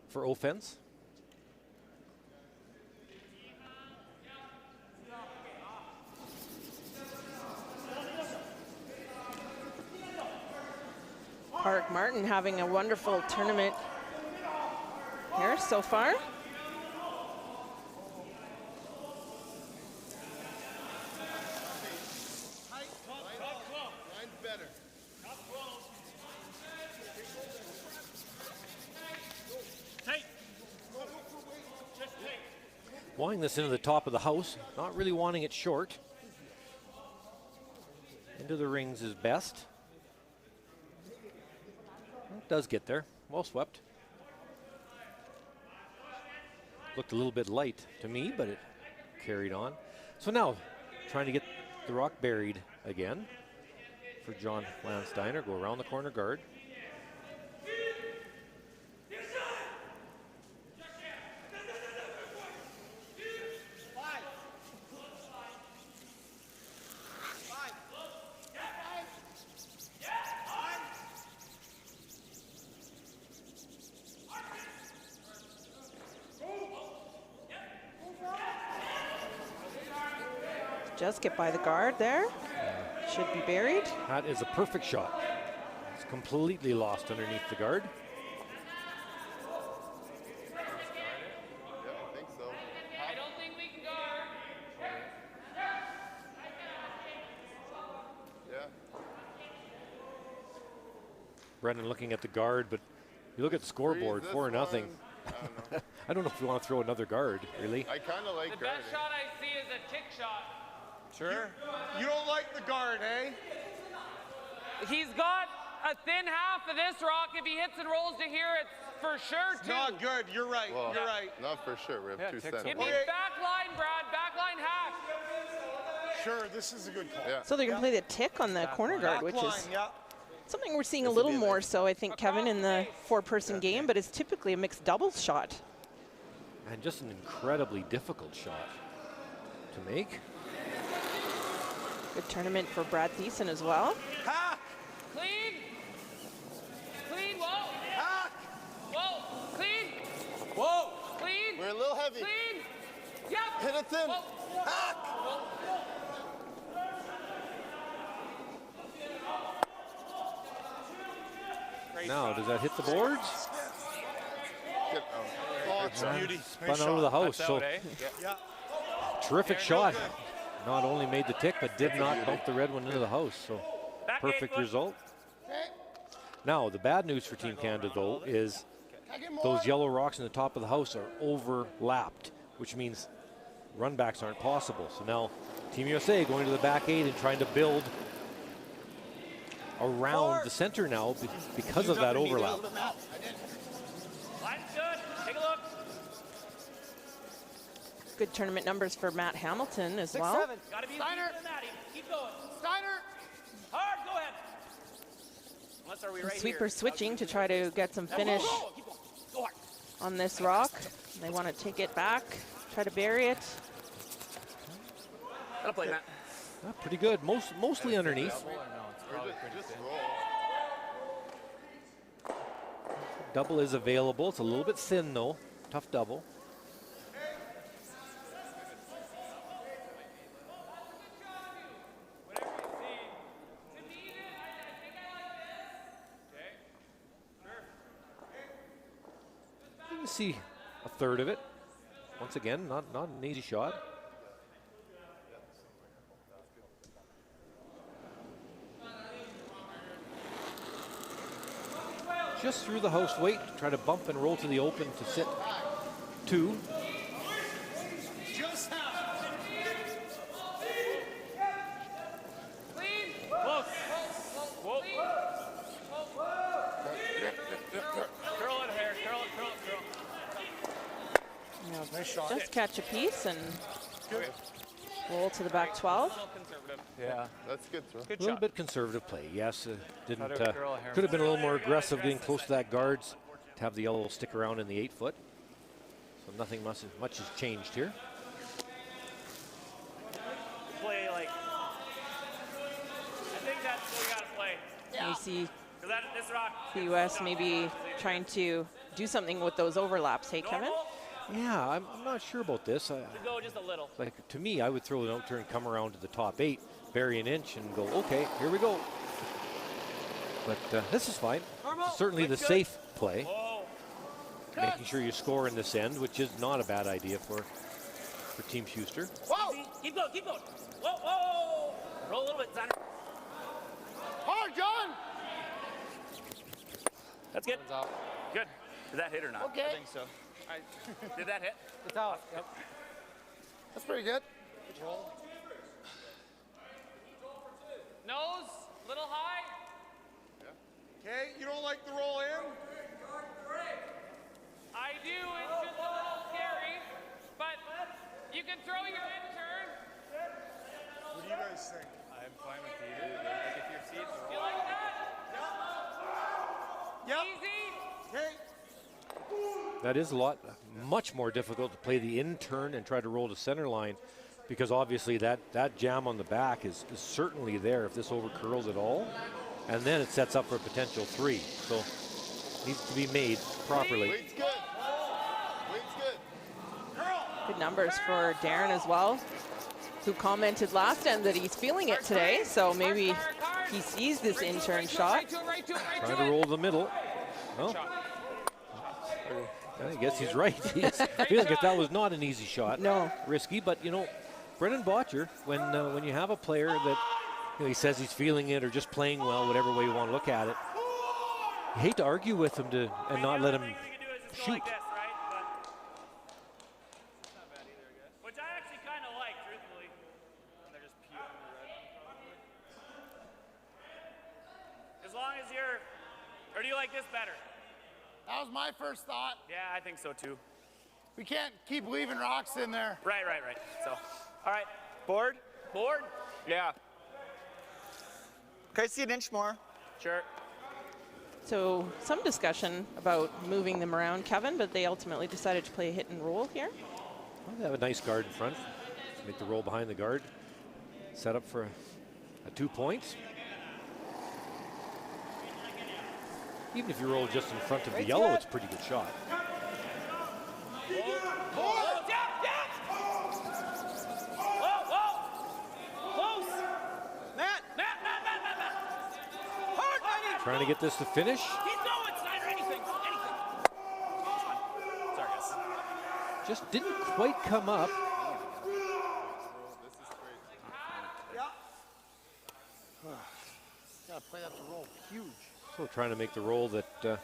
Speaker 2: for offense.
Speaker 1: Park Martin having a wonderful tournament here so far.
Speaker 2: Wanting this into the top of the house, not really wanting it short. Into the rings is best. It does get there. Well swept. Looked a little bit light to me, but it carried on. So now, trying to get the rock buried again for John Landsteiner. Go around the corner guard.
Speaker 1: Just get by the guard there. Should be buried.
Speaker 2: That is a perfect shot. It's completely lost underneath the guard.
Speaker 7: Yeah, I think so.
Speaker 5: I don't think we can guard.
Speaker 7: Yeah.
Speaker 2: Brendan looking at the guard, but you look at the scoreboard,
Speaker 7: Freeze this
Speaker 2: 4-0.
Speaker 7: one. I don't know.
Speaker 2: I don't know if you want to throw another guard, really.
Speaker 7: I kind of like
Speaker 5: The
Speaker 7: guarding.
Speaker 5: best shot I see is a tick shot.
Speaker 6: Sure.
Speaker 4: You don't like the guard, eh?
Speaker 5: He's got a thin half of this rock. If he hits and rolls to here, it's for sure two.
Speaker 4: Not good. You're right.
Speaker 7: Well,
Speaker 4: You're right.
Speaker 7: Not for sure. We have
Speaker 8: Yeah,
Speaker 7: 2
Speaker 8: ticks
Speaker 7: cents.
Speaker 5: It means back line, Brad. Back line half.
Speaker 4: Sure, this is a good call.
Speaker 7: Yeah.
Speaker 1: So they're going to play the tick on the corner guard, which
Speaker 4: Back line,
Speaker 1: is
Speaker 4: yeah.
Speaker 1: something we're seeing a little more so, I think, Kevin, in the 4-person game, but it's typically a mixed doubles shot.
Speaker 2: And just an incredibly difficult shot to make.
Speaker 1: Good tournament for Brad Thiessen as well.
Speaker 4: Hack!
Speaker 5: Clean. Clean. Whoa.
Speaker 4: Hack!
Speaker 5: Whoa. Clean.
Speaker 4: Whoa!
Speaker 5: Clean.
Speaker 7: We're a little heavy.
Speaker 5: Clean. Yep.
Speaker 7: Hit it thin.
Speaker 5: Whoa.
Speaker 4: Hack!
Speaker 2: Now, does that hit the boards?
Speaker 7: Get,
Speaker 4: Oh, it's a beauty.
Speaker 2: Spun
Speaker 4: Nice
Speaker 2: out of the
Speaker 4: shot.
Speaker 2: house. So
Speaker 4: Yeah.
Speaker 2: terrific shot. Not only made the tick, but did not bump the red one into the house. So
Speaker 3: Back
Speaker 2: perfect
Speaker 3: 8 foot.
Speaker 2: result. Now, the bad news for Team Canada, though, is those yellow rocks in the top of the house are overlapped, which means runbacks aren't possible. So now Team USA going to the back 8 and trying to build around the center now because of that overlap.
Speaker 3: Line's good. Take a look.
Speaker 1: Good tournament numbers for Matt Hamilton as
Speaker 6: 6-7.
Speaker 1: well.
Speaker 3: Gotta be
Speaker 6: Steiner.
Speaker 3: deeper than that. Keep going.
Speaker 6: Steiner.
Speaker 3: Hard. Go ahead. Unless are we right
Speaker 1: Sweeper
Speaker 3: here?
Speaker 1: switching to try to get some
Speaker 3: Now
Speaker 1: finish
Speaker 3: go. Keep going. Go hard.
Speaker 1: on this rock. They want to take it back, try to bury it.
Speaker 3: Gotta play, Matt.
Speaker 2: Pretty good, mostly underneath.
Speaker 7: just roll.
Speaker 2: Double is available. It's a little bit thin though. Tough double. You can see a third of it. Once again, not an easy shot. Just through the house weight, try to bump and roll to the open to sit 2.
Speaker 5: Clean.
Speaker 3: Close. Whoa.
Speaker 4: Nice shot.
Speaker 1: Just catch a piece and
Speaker 4: Good.
Speaker 1: roll to the back 12.
Speaker 8: A little conservative.
Speaker 7: Yeah, that's good throw.
Speaker 8: Good
Speaker 2: A little
Speaker 8: shot.
Speaker 2: bit conservative play, yes. Didn't
Speaker 9: Thought it would curl a hair.
Speaker 2: could have been a little more aggressive getting close to that guards to have the yellow stick around in the 8-foot. So nothing much has changed here.
Speaker 3: Play like. I think that's what we got to play.
Speaker 1: You see
Speaker 3: 'Cause this rock.
Speaker 1: the U.S. maybe trying to do something with those overlaps. Hey, Kevin?
Speaker 3: Normal,
Speaker 2: Yeah, I'm not sure about this.
Speaker 3: to go just a little.
Speaker 2: Like, to me, I would throw an out turn, come around to the top 8, bury an inch, and go, okay, here we go. But this is fine. Certainly the safe play.
Speaker 3: Whoa.
Speaker 2: Making sure you score in this end, which is not a bad idea for Team Schuster.
Speaker 3: Whoa. Keep going, keep going. Whoa, whoa. Roll a little bit, Tanner.
Speaker 6: Hard, John.
Speaker 3: That's good.
Speaker 9: One's out.
Speaker 3: Good. Did that hit or not?
Speaker 6: Okay.
Speaker 9: I think so.
Speaker 3: Did that hit?
Speaker 9: It's out. Yep.
Speaker 6: That's pretty good.
Speaker 5: Nose, little high.
Speaker 4: Okay, you don't like the roll in?
Speaker 5: I do. It's just a little scary, but you can throw your intern.
Speaker 4: What do you guys think?
Speaker 9: I'm fine with either. Like if your seat's
Speaker 5: You like that?
Speaker 4: Yep.
Speaker 5: Easy.
Speaker 4: Okay.
Speaker 2: That is much more difficult to play the in turn and try to roll to center line, because obviously that jam on the back is certainly there if this over curls at all. And then it sets up for a potential 3. So needs to be made properly.
Speaker 7: Weight's good. Weight's good.
Speaker 1: Good numbers for Darren as well, who commented last end that he's feeling it today. So maybe he sees this in-turn shot.
Speaker 5: Right to it.
Speaker 2: Trying to roll the middle. Well, I guess he's right. He's feeling it. That was not an easy shot.
Speaker 1: No.
Speaker 2: Risky, but you know, Brendan Botcher, when you have a player that he says he's feeling it or just playing well, whatever way you want to look at it, you hate to argue with him and not let him shoot.
Speaker 3: Like this, right? But it's not bad either, I guess. Which I actually kind of like, truthfully. And they're just peeling the red. As long as you're, or do you like this better?
Speaker 6: That was my first thought.
Speaker 3: Yeah, I think so too.
Speaker 6: We can't keep leaving rocks in there.
Speaker 3: Right. So, all right, board.
Speaker 6: Yeah. Okay, see an inch more.
Speaker 3: Sure.
Speaker 1: So some discussion about moving them around, Kevin, but they ultimately decided to play hit and roll here.
Speaker 2: Well, they have a nice guard in front. Make the roll behind the guard. Set up for a 2 points. Even if you roll just in front of the yellow, it's a pretty good shot. Trying to get this to finish.
Speaker 3: Keep going, Snyder. Anything. Sorry, guys.
Speaker 2: Just didn't quite come up.
Speaker 6: Gotta play that to roll. Huge.
Speaker 2: So trying to make the roll that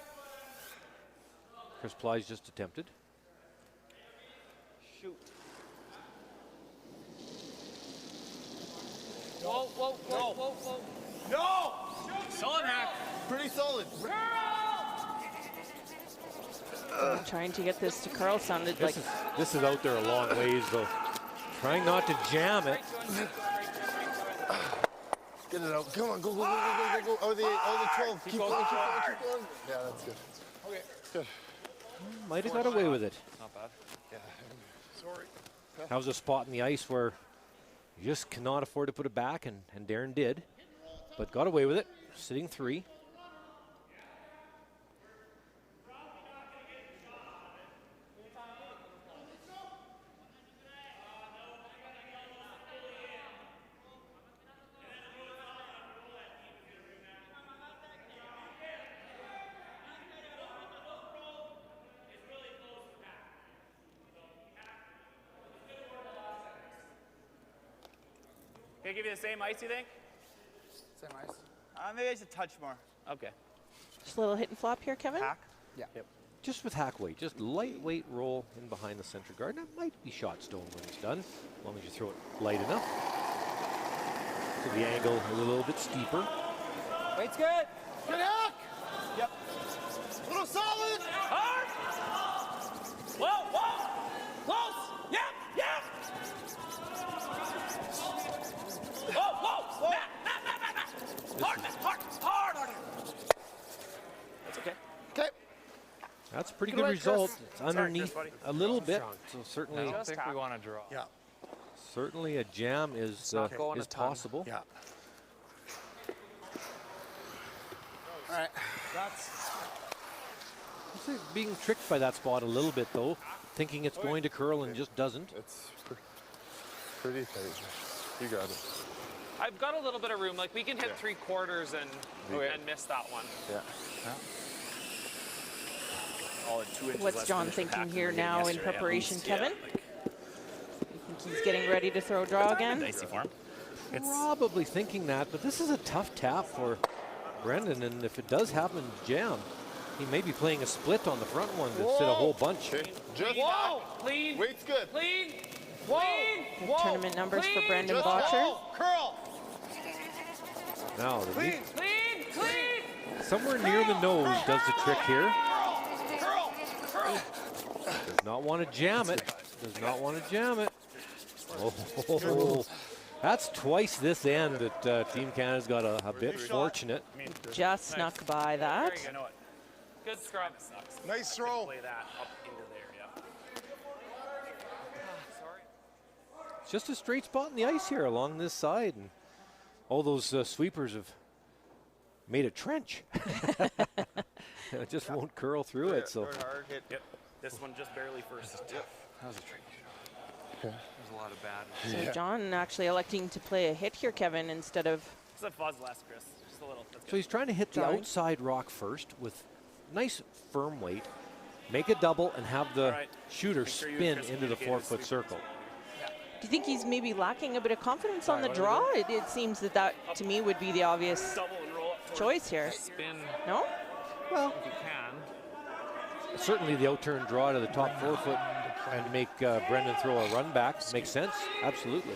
Speaker 2: Chris Ply's just attempted.
Speaker 6: Shoot.
Speaker 5: Whoa.
Speaker 6: No!
Speaker 3: Solid hack.
Speaker 6: Pretty solid.
Speaker 1: Trying to get this to curl sounded like
Speaker 2: This is out there a long ways, though. Trying not to jam it.
Speaker 7: Get it out. Come on, go. Oh, the 12. Keep going. Yeah, that's good. Okay. Good.
Speaker 2: Might have got away with it.
Speaker 9: Not bad.
Speaker 4: Sorry.
Speaker 2: That was a spot in the ice where you just cannot afford to put it back, and Darren did. But got away with it, sitting 3.
Speaker 3: Can I give you the same ice, you think?
Speaker 6: Same ice. Maybe I should touch more.
Speaker 3: Okay.
Speaker 1: just a little hit and flop here, Kevin.
Speaker 6: Hack?
Speaker 2: Yep. Just with hack weight, just lightweight roll in behind the center guard. That might be shot stone when it's done, as long as you throw it light enough. So the angle a little bit steeper.
Speaker 6: Weight's good. Good hack. Yep. Little solid.
Speaker 3: Hard. Whoa.
Speaker 2: pretty good result. It's underneath
Speaker 3: buddy.
Speaker 2: a little bit, so certainly,
Speaker 8: I don't think we want to draw.
Speaker 4: Yeah.
Speaker 2: certainly a jam is
Speaker 8: not going
Speaker 2: is
Speaker 8: a ton.
Speaker 2: possible.
Speaker 4: Yeah.
Speaker 7: All right.
Speaker 2: Looks like being tricked by that spot a little bit though, thinking it's going to curl and just doesn't.
Speaker 7: It's pretty tight. You got it.
Speaker 8: I've got a little bit of room. Like we can hit 3/4 and miss that one.
Speaker 7: Yeah.
Speaker 3: All at 2 inches
Speaker 1: What's
Speaker 3: less
Speaker 1: John
Speaker 3: finish
Speaker 1: thinking
Speaker 3: impact
Speaker 1: here
Speaker 3: than we did
Speaker 1: now in
Speaker 3: yesterday, at
Speaker 1: preparation,
Speaker 3: least.
Speaker 1: Kevin?
Speaker 3: Yeah, like,
Speaker 1: You think he's getting ready to throw draw again?
Speaker 3: dicey for him. It's
Speaker 2: Probably thinking that, but this is a tough tap for Brendan, and if it does happen to jam, he may be playing a split on the front one to sit a whole bunch.
Speaker 7: Okay. Just
Speaker 8: Whoa! Clean.
Speaker 7: weight's good.
Speaker 8: Clean. Clean. Whoa.
Speaker 1: Tournament numbers for
Speaker 8: Clean.
Speaker 1: Brendan
Speaker 7: Just
Speaker 1: Botcher.
Speaker 7: curl.
Speaker 2: Now, the
Speaker 7: Clean.
Speaker 8: Clean. Clean.
Speaker 2: somewhere near the nose does the trick here. Does not want to jam it. Does not want to jam it. Oh, that's twice this end that Team Canada's got a bit fortunate.
Speaker 1: Just snuck by that.
Speaker 3: you know what?
Speaker 8: Good scrub.
Speaker 3: Sucks.
Speaker 7: Nice throw.
Speaker 3: Play that up into there, yeah.
Speaker 8: Sorry.
Speaker 2: It's just a straight spot in the ice here along this side, and all those sweepers have made a trench. It just won't curl through it. So
Speaker 7: Hard hit.
Speaker 3: Yep. This one just barely first.
Speaker 7: That was a trick.
Speaker 8: There's a lot of bad.
Speaker 1: So John actually electing to play a hit here, Kevin, instead of
Speaker 3: It's a fuzz less, Chris. Just a little. That's
Speaker 2: So
Speaker 3: good.
Speaker 2: he's trying to hit the
Speaker 1: Sorry.
Speaker 2: outside rock first with nice firm weight, make a double, and have the
Speaker 3: Right.
Speaker 2: shooter
Speaker 3: Make sure you
Speaker 2: spin
Speaker 3: Chris
Speaker 2: into the
Speaker 3: communicate
Speaker 2: 4-foot
Speaker 3: with
Speaker 2: circle.
Speaker 1: Do you think he's maybe lacking a bit of confidence on the
Speaker 3: what
Speaker 1: draw? It seems that to me would be the obvious
Speaker 3: Double and roll up.
Speaker 1: choice here.
Speaker 8: Spin
Speaker 1: No?
Speaker 2: Well,
Speaker 8: if you can.
Speaker 2: certainly the out-turn draw to the top 4-foot and make Brendan throw a run back makes sense, absolutely.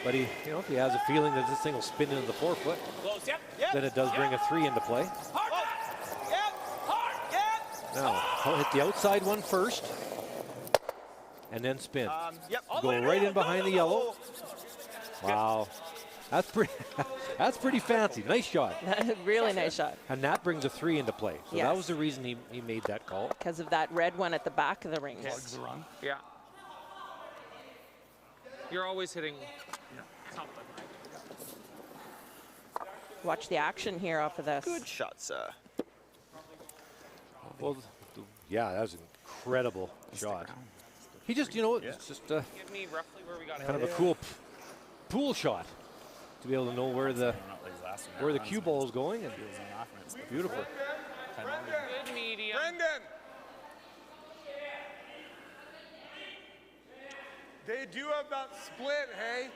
Speaker 2: But he, if he has a feeling that this thing will spin into the 4-foot,
Speaker 3: Close, yep.
Speaker 2: then it does bring a 3 into play.
Speaker 3: Hard. Yep. Hard. Yep.
Speaker 2: Now, he'll hit the outside one first, and then spin.
Speaker 3: Yep. All the
Speaker 2: Go
Speaker 3: way
Speaker 2: right
Speaker 3: around.
Speaker 2: in behind the yellow. Wow, that's pretty. That's pretty fancy. Nice shot.
Speaker 1: Really nice shot.
Speaker 2: And that brings a 3 into play. So that
Speaker 1: Yes.
Speaker 2: was the reason he made that call.
Speaker 1: Because of that red one at the back of the rings.
Speaker 4: Plugs the run.
Speaker 8: Yeah. You're always hitting something, right?
Speaker 1: Watch the action here off of this.
Speaker 6: Good shot, sir.
Speaker 2: Well, yeah, that was an incredible shot. He just, it's just
Speaker 8: Give me roughly where we got
Speaker 2: kind of a cool pool shot to be able to know where the cue ball is going. And beautiful.
Speaker 8: Good medium.
Speaker 4: Brendan! They do have that split, hey?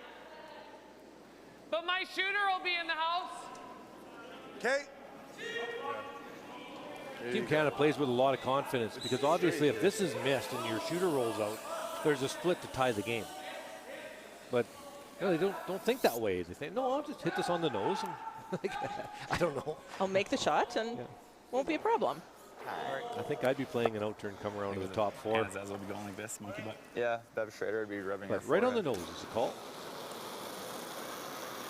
Speaker 8: But my shooter will be in the house.
Speaker 4: Okay.
Speaker 2: Team Canada plays with a lot of confidence because obviously if this is missed and your shooter rolls out, there's a split to tie the game. But they don't think that way. They think, no, I'll just hit this on the nose. And I don't know.
Speaker 1: I'll make the shot and won't be a problem.
Speaker 2: I think I'd be playing an out turn come around to the top 4.
Speaker 3: As will be going like this, monkey butt.
Speaker 6: Yeah, Bev Schrader would be rubbing her
Speaker 2: But right on the
Speaker 6: forehead.
Speaker 2: nose is the call.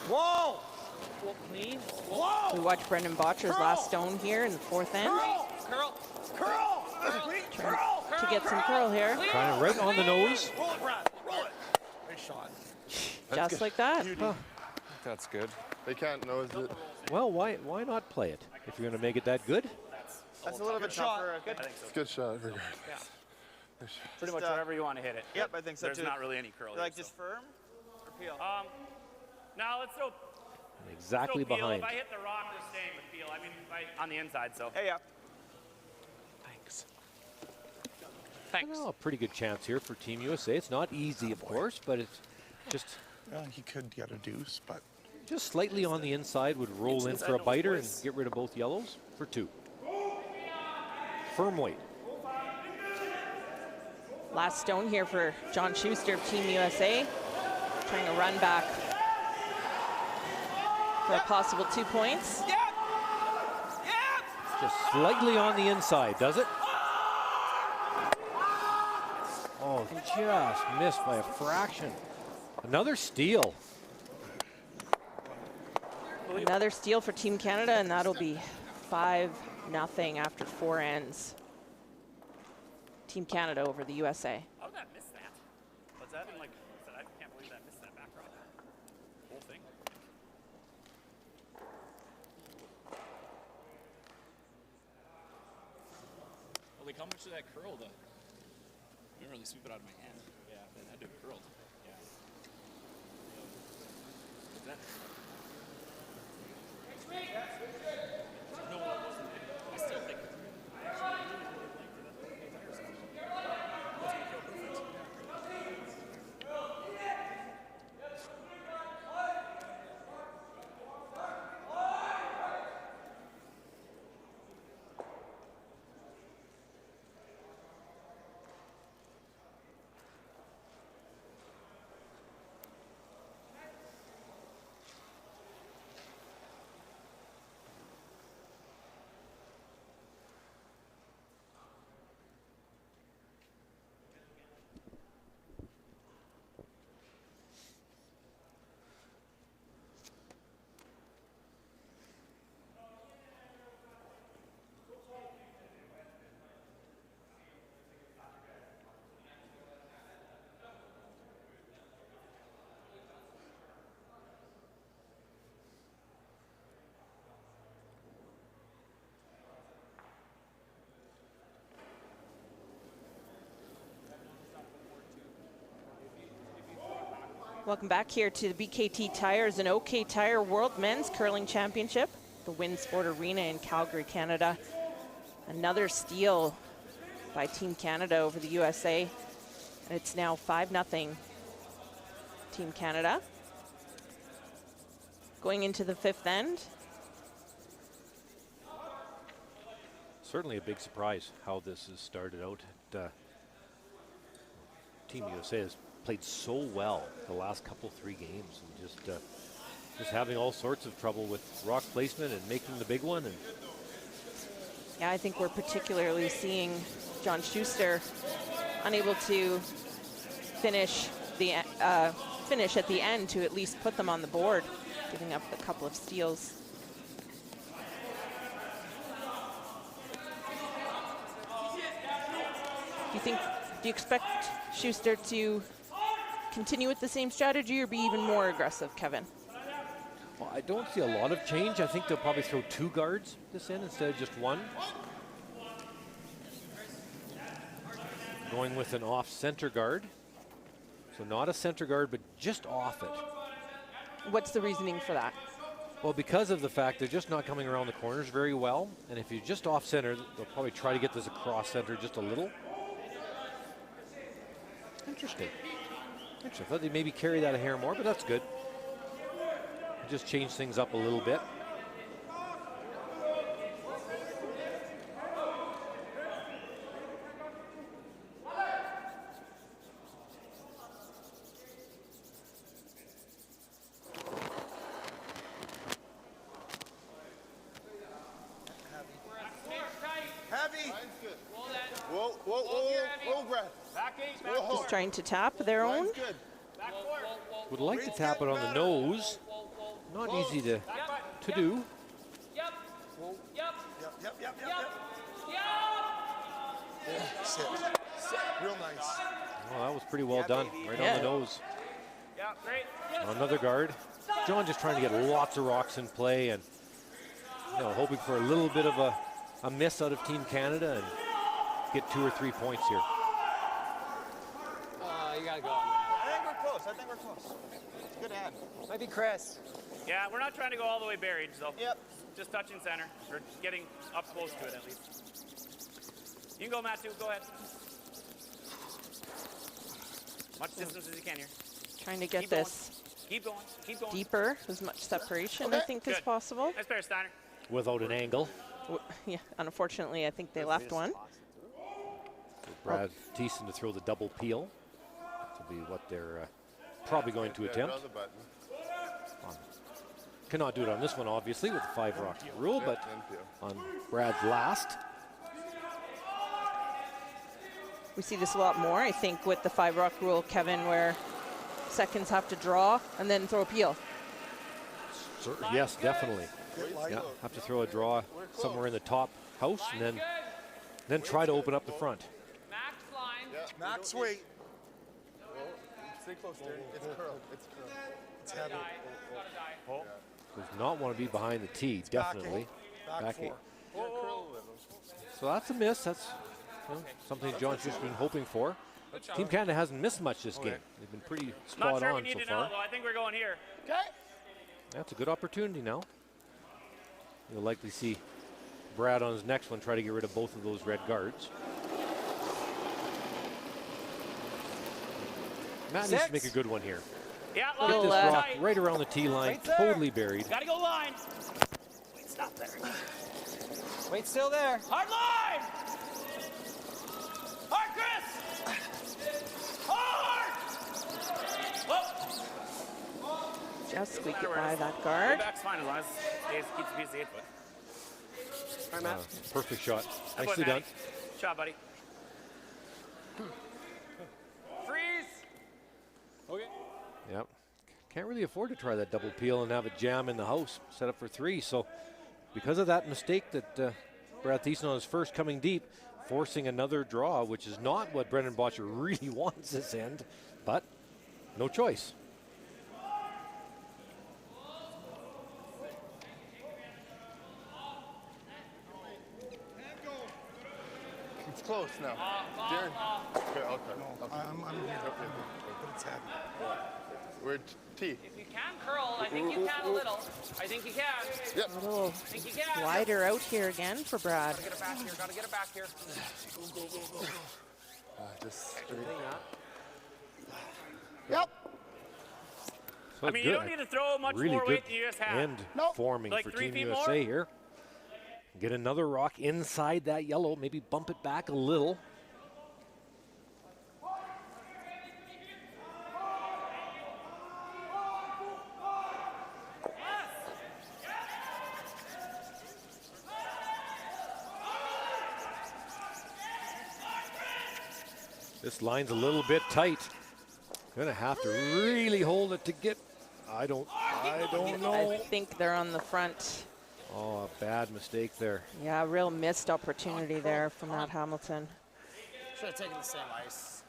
Speaker 4: Whoa!
Speaker 8: Well, clean.
Speaker 1: We watch Brendan Botcher's last stone here in the 4th end.
Speaker 8: Curl.
Speaker 4: Curl!
Speaker 1: Trying to get some curl here.
Speaker 2: Trying right on the nose.
Speaker 4: Roll it, Brad. Roll it. Nice shot.
Speaker 1: Just like that.
Speaker 9: That's good.
Speaker 7: They can't nose it.
Speaker 2: Well, why not play it if you're going to make it that good?
Speaker 6: That's a little bit tougher.
Speaker 3: I think so.
Speaker 7: It's a good shot, regardless.
Speaker 3: Pretty much wherever you want to hit it.
Speaker 6: Yep, I think so
Speaker 3: There's
Speaker 6: too.
Speaker 3: not really any curl
Speaker 6: Like
Speaker 3: here,
Speaker 6: just firm or peel?
Speaker 3: now let's throw
Speaker 2: Exactly
Speaker 3: peel.
Speaker 2: behind.
Speaker 3: If I hit the rock, we're staying with peel. I mean, on the inside, so.
Speaker 6: Hey, yeah.
Speaker 8: Thanks. Thanks.
Speaker 2: Well, a pretty good chance here for Team USA. It's not easy, of course, but it's just
Speaker 4: He could get a deuce, but
Speaker 2: slightly on the inside would roll in for a biter and get rid of both yellows for 2. Firm weight.
Speaker 1: Last stone here for John Schuster of Team USA. Trying to run back for a possible 2 points.
Speaker 2: Just slightly on the inside, does it? Oh, just missed by a fraction. Another steal.
Speaker 1: Another steal for Team Canada, and that'll be 5-0 after 4 ends. Team Canada over the USA.
Speaker 3: How did that miss that? What's that? I can't believe that missed that back row. Whole thing.
Speaker 10: Well, like how much did that curl though? I didn't really sweep it out of my hand. Yeah, that had to have curled. Yeah. What's that? No, it wasn't. I still think. I actually really liked it. That's the OK tire sound. That's gonna feel perfect.
Speaker 1: Welcome back here to the BKT Tires and OK Tire World Men's Curling Championship, the Winsport Arena in Calgary, Canada. Another steal by Team Canada over the USA, and it's now 5-0 Team Canada. Going into the fifth end.
Speaker 2: Certainly a big surprise how this has started out. Team USA has played so well the last three games, and just having all sorts of trouble with rock placement and making the big one. And
Speaker 1: yeah, I think we're particularly seeing John Schuster unable to finish at the end to at least put them on the board, giving up a couple of steals. Do you expect Schuster to continue with the same strategy or be even more aggressive, Kevin?
Speaker 2: Well, I don't see a lot of change. I think they'll probably throw 2 guards this in instead of just 1. Going with an off-center guard. So not a center guard, but just off it.
Speaker 1: What's the reasoning for that?
Speaker 2: Well, because of the fact they're just not coming around the corners very well. And if you're just off-center, they'll probably try to get this across center just a little. Interesting. I thought they'd maybe carry that a hair more, but that's good. Just change things up a little bit.
Speaker 7: Heavy. Whoa, Brad.
Speaker 1: Just trying to tap their own.
Speaker 2: Would like to tap it on the nose. Not easy to do.
Speaker 7: Yep. Sit. Real nice.
Speaker 2: Oh, that was pretty well done. Right on the nose.
Speaker 3: Yeah, great.
Speaker 2: Another guard. John just trying to get lots of rocks in play and hoping for a little bit of a miss out of Team Canada and get 2 or 3 points here.
Speaker 6: You gotta go.
Speaker 7: I think we're close. It's a good ad.
Speaker 6: Might be Chris.
Speaker 3: Yeah, we're not trying to go all the way buried, though.
Speaker 7: Yep.
Speaker 3: Just touching center, or getting up close to it at least. You can go, Matt, too. Go ahead. Much distance as you can here.
Speaker 1: Trying to get this
Speaker 3: Keep going. Keep going.
Speaker 1: deeper, as much separation I think is possible.
Speaker 3: Nice pair, Steiner.
Speaker 2: Without an angle.
Speaker 1: Yeah, unfortunately, I think they left one.
Speaker 2: Brad Thies to throw the double peel. That'll be what they're probably going to attempt. Cannot do it on this one, obviously, with the 5 rock rule, but on Brad's last.
Speaker 1: We see this a lot more, I think, with the 5 rock rule, Kevin, where seconds have to draw and then throw a peel.
Speaker 2: Yes, definitely. Yeah, have to throw a draw somewhere in the top house and then try to open up the front.
Speaker 4: Max weight.
Speaker 7: Stay close, Darren. It's curl. It's curl.
Speaker 4: It's heavy.
Speaker 2: Oh. Does not want to be behind the tee, definitely.
Speaker 4: Back four.
Speaker 2: So that's a miss. That's something John's just been hoping for. Team Canada hasn't missed much this game. They've been pretty spot
Speaker 3: Not sure we
Speaker 2: on
Speaker 3: need
Speaker 2: so
Speaker 3: to
Speaker 2: far.
Speaker 3: know, though. I think we're going here.
Speaker 6: Okay.
Speaker 2: That's a good opportunity now. You'll likely see Brad on his next one try to get rid of both of those red guards. Matt needs to make a good one here.
Speaker 3: Yeah,
Speaker 2: Get
Speaker 3: line.
Speaker 2: this rock
Speaker 3: Tight.
Speaker 2: right around the tee line,
Speaker 6: Right there.
Speaker 2: totally buried.
Speaker 3: Gotta go line. Wait, stop there.
Speaker 6: Wait still there.
Speaker 3: Hard line! Hard, Chris! Hard! Whoa!
Speaker 1: Just squeak it
Speaker 3: Matter where
Speaker 1: by
Speaker 3: it is.
Speaker 1: that
Speaker 3: Your
Speaker 1: guard.
Speaker 3: back's fine as long as it keeps the piece of the 8 foot. All right, Matt.
Speaker 2: Perfect shot.
Speaker 3: Good
Speaker 2: Nicely
Speaker 3: boy,
Speaker 2: done.
Speaker 3: Matty. Shot, buddy.
Speaker 5: Freeze.
Speaker 6: Okay.
Speaker 2: Yep. Can't really afford to try that double peel and have it jam in the house, set up for 3. So because of that mistake that Brad Thies on his first coming deep, forcing another draw, which is not what Brendan Botcher really wants this end, but no choice.
Speaker 7: It's close now. Darren. Okay, okay.
Speaker 4: I'm here. But it's heavy.
Speaker 7: We're T.
Speaker 5: If you can curl, I think you can a little. I think you can.
Speaker 7: Yep.
Speaker 1: A little
Speaker 5: I think you can.
Speaker 1: wider out here again for Brad.
Speaker 5: Gotta get it back here. Gotta get it back here.
Speaker 7: Just straight.
Speaker 6: Yep.
Speaker 2: So
Speaker 3: I mean, you don't need to throw much
Speaker 2: really
Speaker 3: more
Speaker 2: good
Speaker 3: weight than you just have.
Speaker 2: end forming
Speaker 3: Like
Speaker 2: for
Speaker 3: 3
Speaker 2: Team
Speaker 3: feet
Speaker 2: USA
Speaker 3: more?
Speaker 2: here. Get another rock inside that yellow, maybe bump it back a little. This line's a little bit tight. Gonna have to really hold it to get. I don't know.
Speaker 1: I think they're on the front.
Speaker 2: Oh, a bad mistake there.
Speaker 1: Yeah, real missed opportunity there from Matt Hamilton.
Speaker 6: Should have taken the same ice.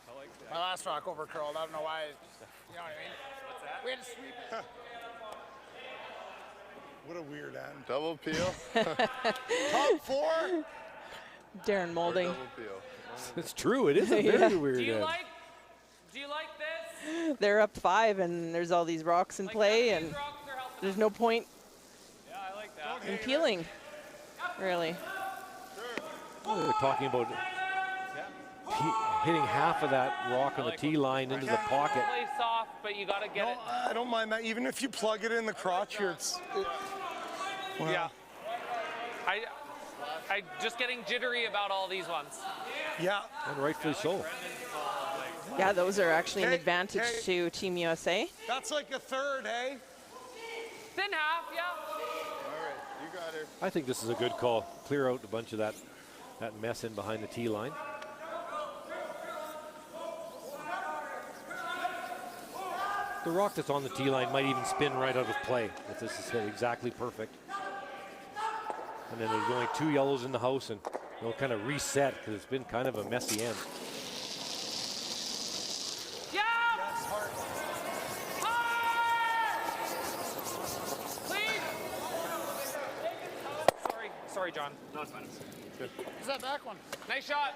Speaker 6: My last rock over curled. I don't know why. You know what I mean? What's that? We had to sweep it.
Speaker 4: What a weird end.
Speaker 7: Double peel.
Speaker 6: Top 4.
Speaker 1: Darren Molding.
Speaker 7: Double peel.
Speaker 2: It's true. It is a very weird
Speaker 5: Do you
Speaker 2: end.
Speaker 5: like this?
Speaker 1: They're up 5 and there's all these rocks in play and
Speaker 5: These rocks are helping.
Speaker 1: there's no point
Speaker 5: Yeah, I like that.
Speaker 1: in peeling, really.
Speaker 2: Oh, they're talking about hitting half of that rock on the tee line into the pocket.
Speaker 5: Play soft, but you gotta get
Speaker 4: No,
Speaker 5: it.
Speaker 4: I don't mind that. Even if you plug it in the crotch here, well,
Speaker 5: Yeah. I just getting jittery about all these ones.
Speaker 4: yeah.
Speaker 2: And rightfully so.
Speaker 1: Yeah, those are actually an
Speaker 4: Okay,
Speaker 1: advantage
Speaker 4: okay.
Speaker 1: to Team USA.
Speaker 4: That's like a third, eh?
Speaker 5: Thin half, yeah.
Speaker 7: All right, you got her.
Speaker 2: I think this is a good call. Clear out a bunch of that mess in behind the tee line. The rock that's on the tee line might even spin right out of play if this is hit exactly perfect. And then there's only 2 yellows in the house, and they'll kind of reset because it's been kind of a messy end.
Speaker 5: Yeah! Please! Sorry, John.
Speaker 3: No, it's fine.
Speaker 6: Who's that back one?
Speaker 5: Nice shot.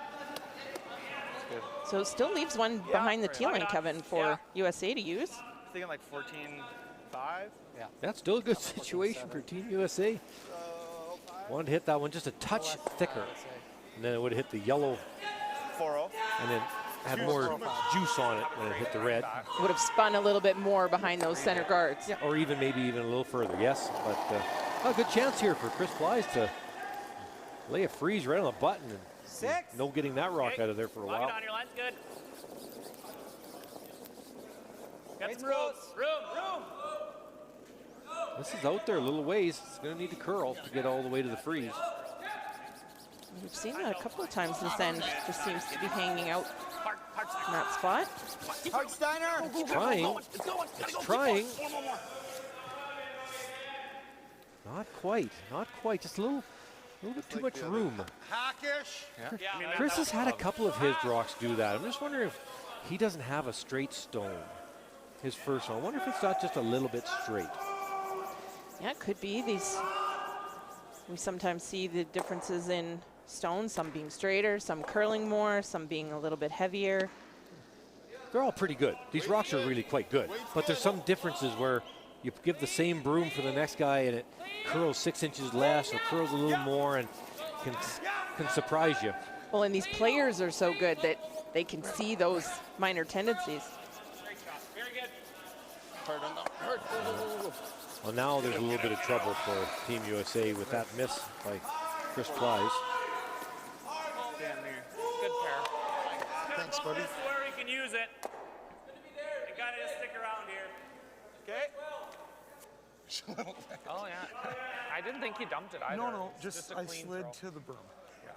Speaker 1: So it still leaves one behind the tee line, Kevin, for USA to use.
Speaker 9: Thinking like 14-5. Yeah.
Speaker 2: That's still a good situation for Team USA. Wanted to hit that one just a touch thicker, and then it would have hit the yellow
Speaker 9: 4-0.
Speaker 2: and then had more juice on it when it hit the red.
Speaker 1: Would have spun a little bit more behind those center guards.
Speaker 2: Yeah, or even maybe even a little further, yes. But a good chance here for Chris Thies to lay a freeze right on the button and no getting that rock out of there for a
Speaker 3: Lock
Speaker 2: while.
Speaker 3: it on, your line's good. Got some room. Room.
Speaker 2: This is out there a little ways. It's going to need to curl to get all the way to the freeze.
Speaker 1: We've seen that a couple of times this end. Just seems to be hanging out
Speaker 3: Hard
Speaker 1: in that spot.
Speaker 6: Hartsteiner.
Speaker 2: It's trying. It's trying. Not quite. Not quite. Just a A little bit too much room.
Speaker 4: Hackish.
Speaker 3: Yeah.
Speaker 2: Chris has had a couple of his rocks do that. I'm just wondering if he doesn't have a straight stone. His first one. I wonder if it's not just a little bit straight.
Speaker 1: Yeah, it could be. We sometimes see the differences in stones, some being straighter, some curling more, some being a little bit heavier.
Speaker 2: They're all pretty good. These rocks are really quite good. But there's some differences where you give the same broom for the next guy and it curls 6 inches less or curls a little more and can surprise you.
Speaker 1: Well, and these players are so good that they can see those minor tendencies.
Speaker 3: Great shot. Very good.
Speaker 2: Well, now there's a little bit of trouble for Team USA with that miss by Chris Thies.
Speaker 8: Stand there. Good pair.
Speaker 7: Thanks, buddy.
Speaker 3: This is where we can use it. You gotta just stick around here.
Speaker 4: Okay.
Speaker 8: Oh, yeah. I didn't think you dumped it either.
Speaker 4: No,
Speaker 8: It's
Speaker 4: just
Speaker 8: a
Speaker 4: I
Speaker 8: clean
Speaker 4: slid
Speaker 8: throw.
Speaker 4: to the berm.
Speaker 8: Yeah.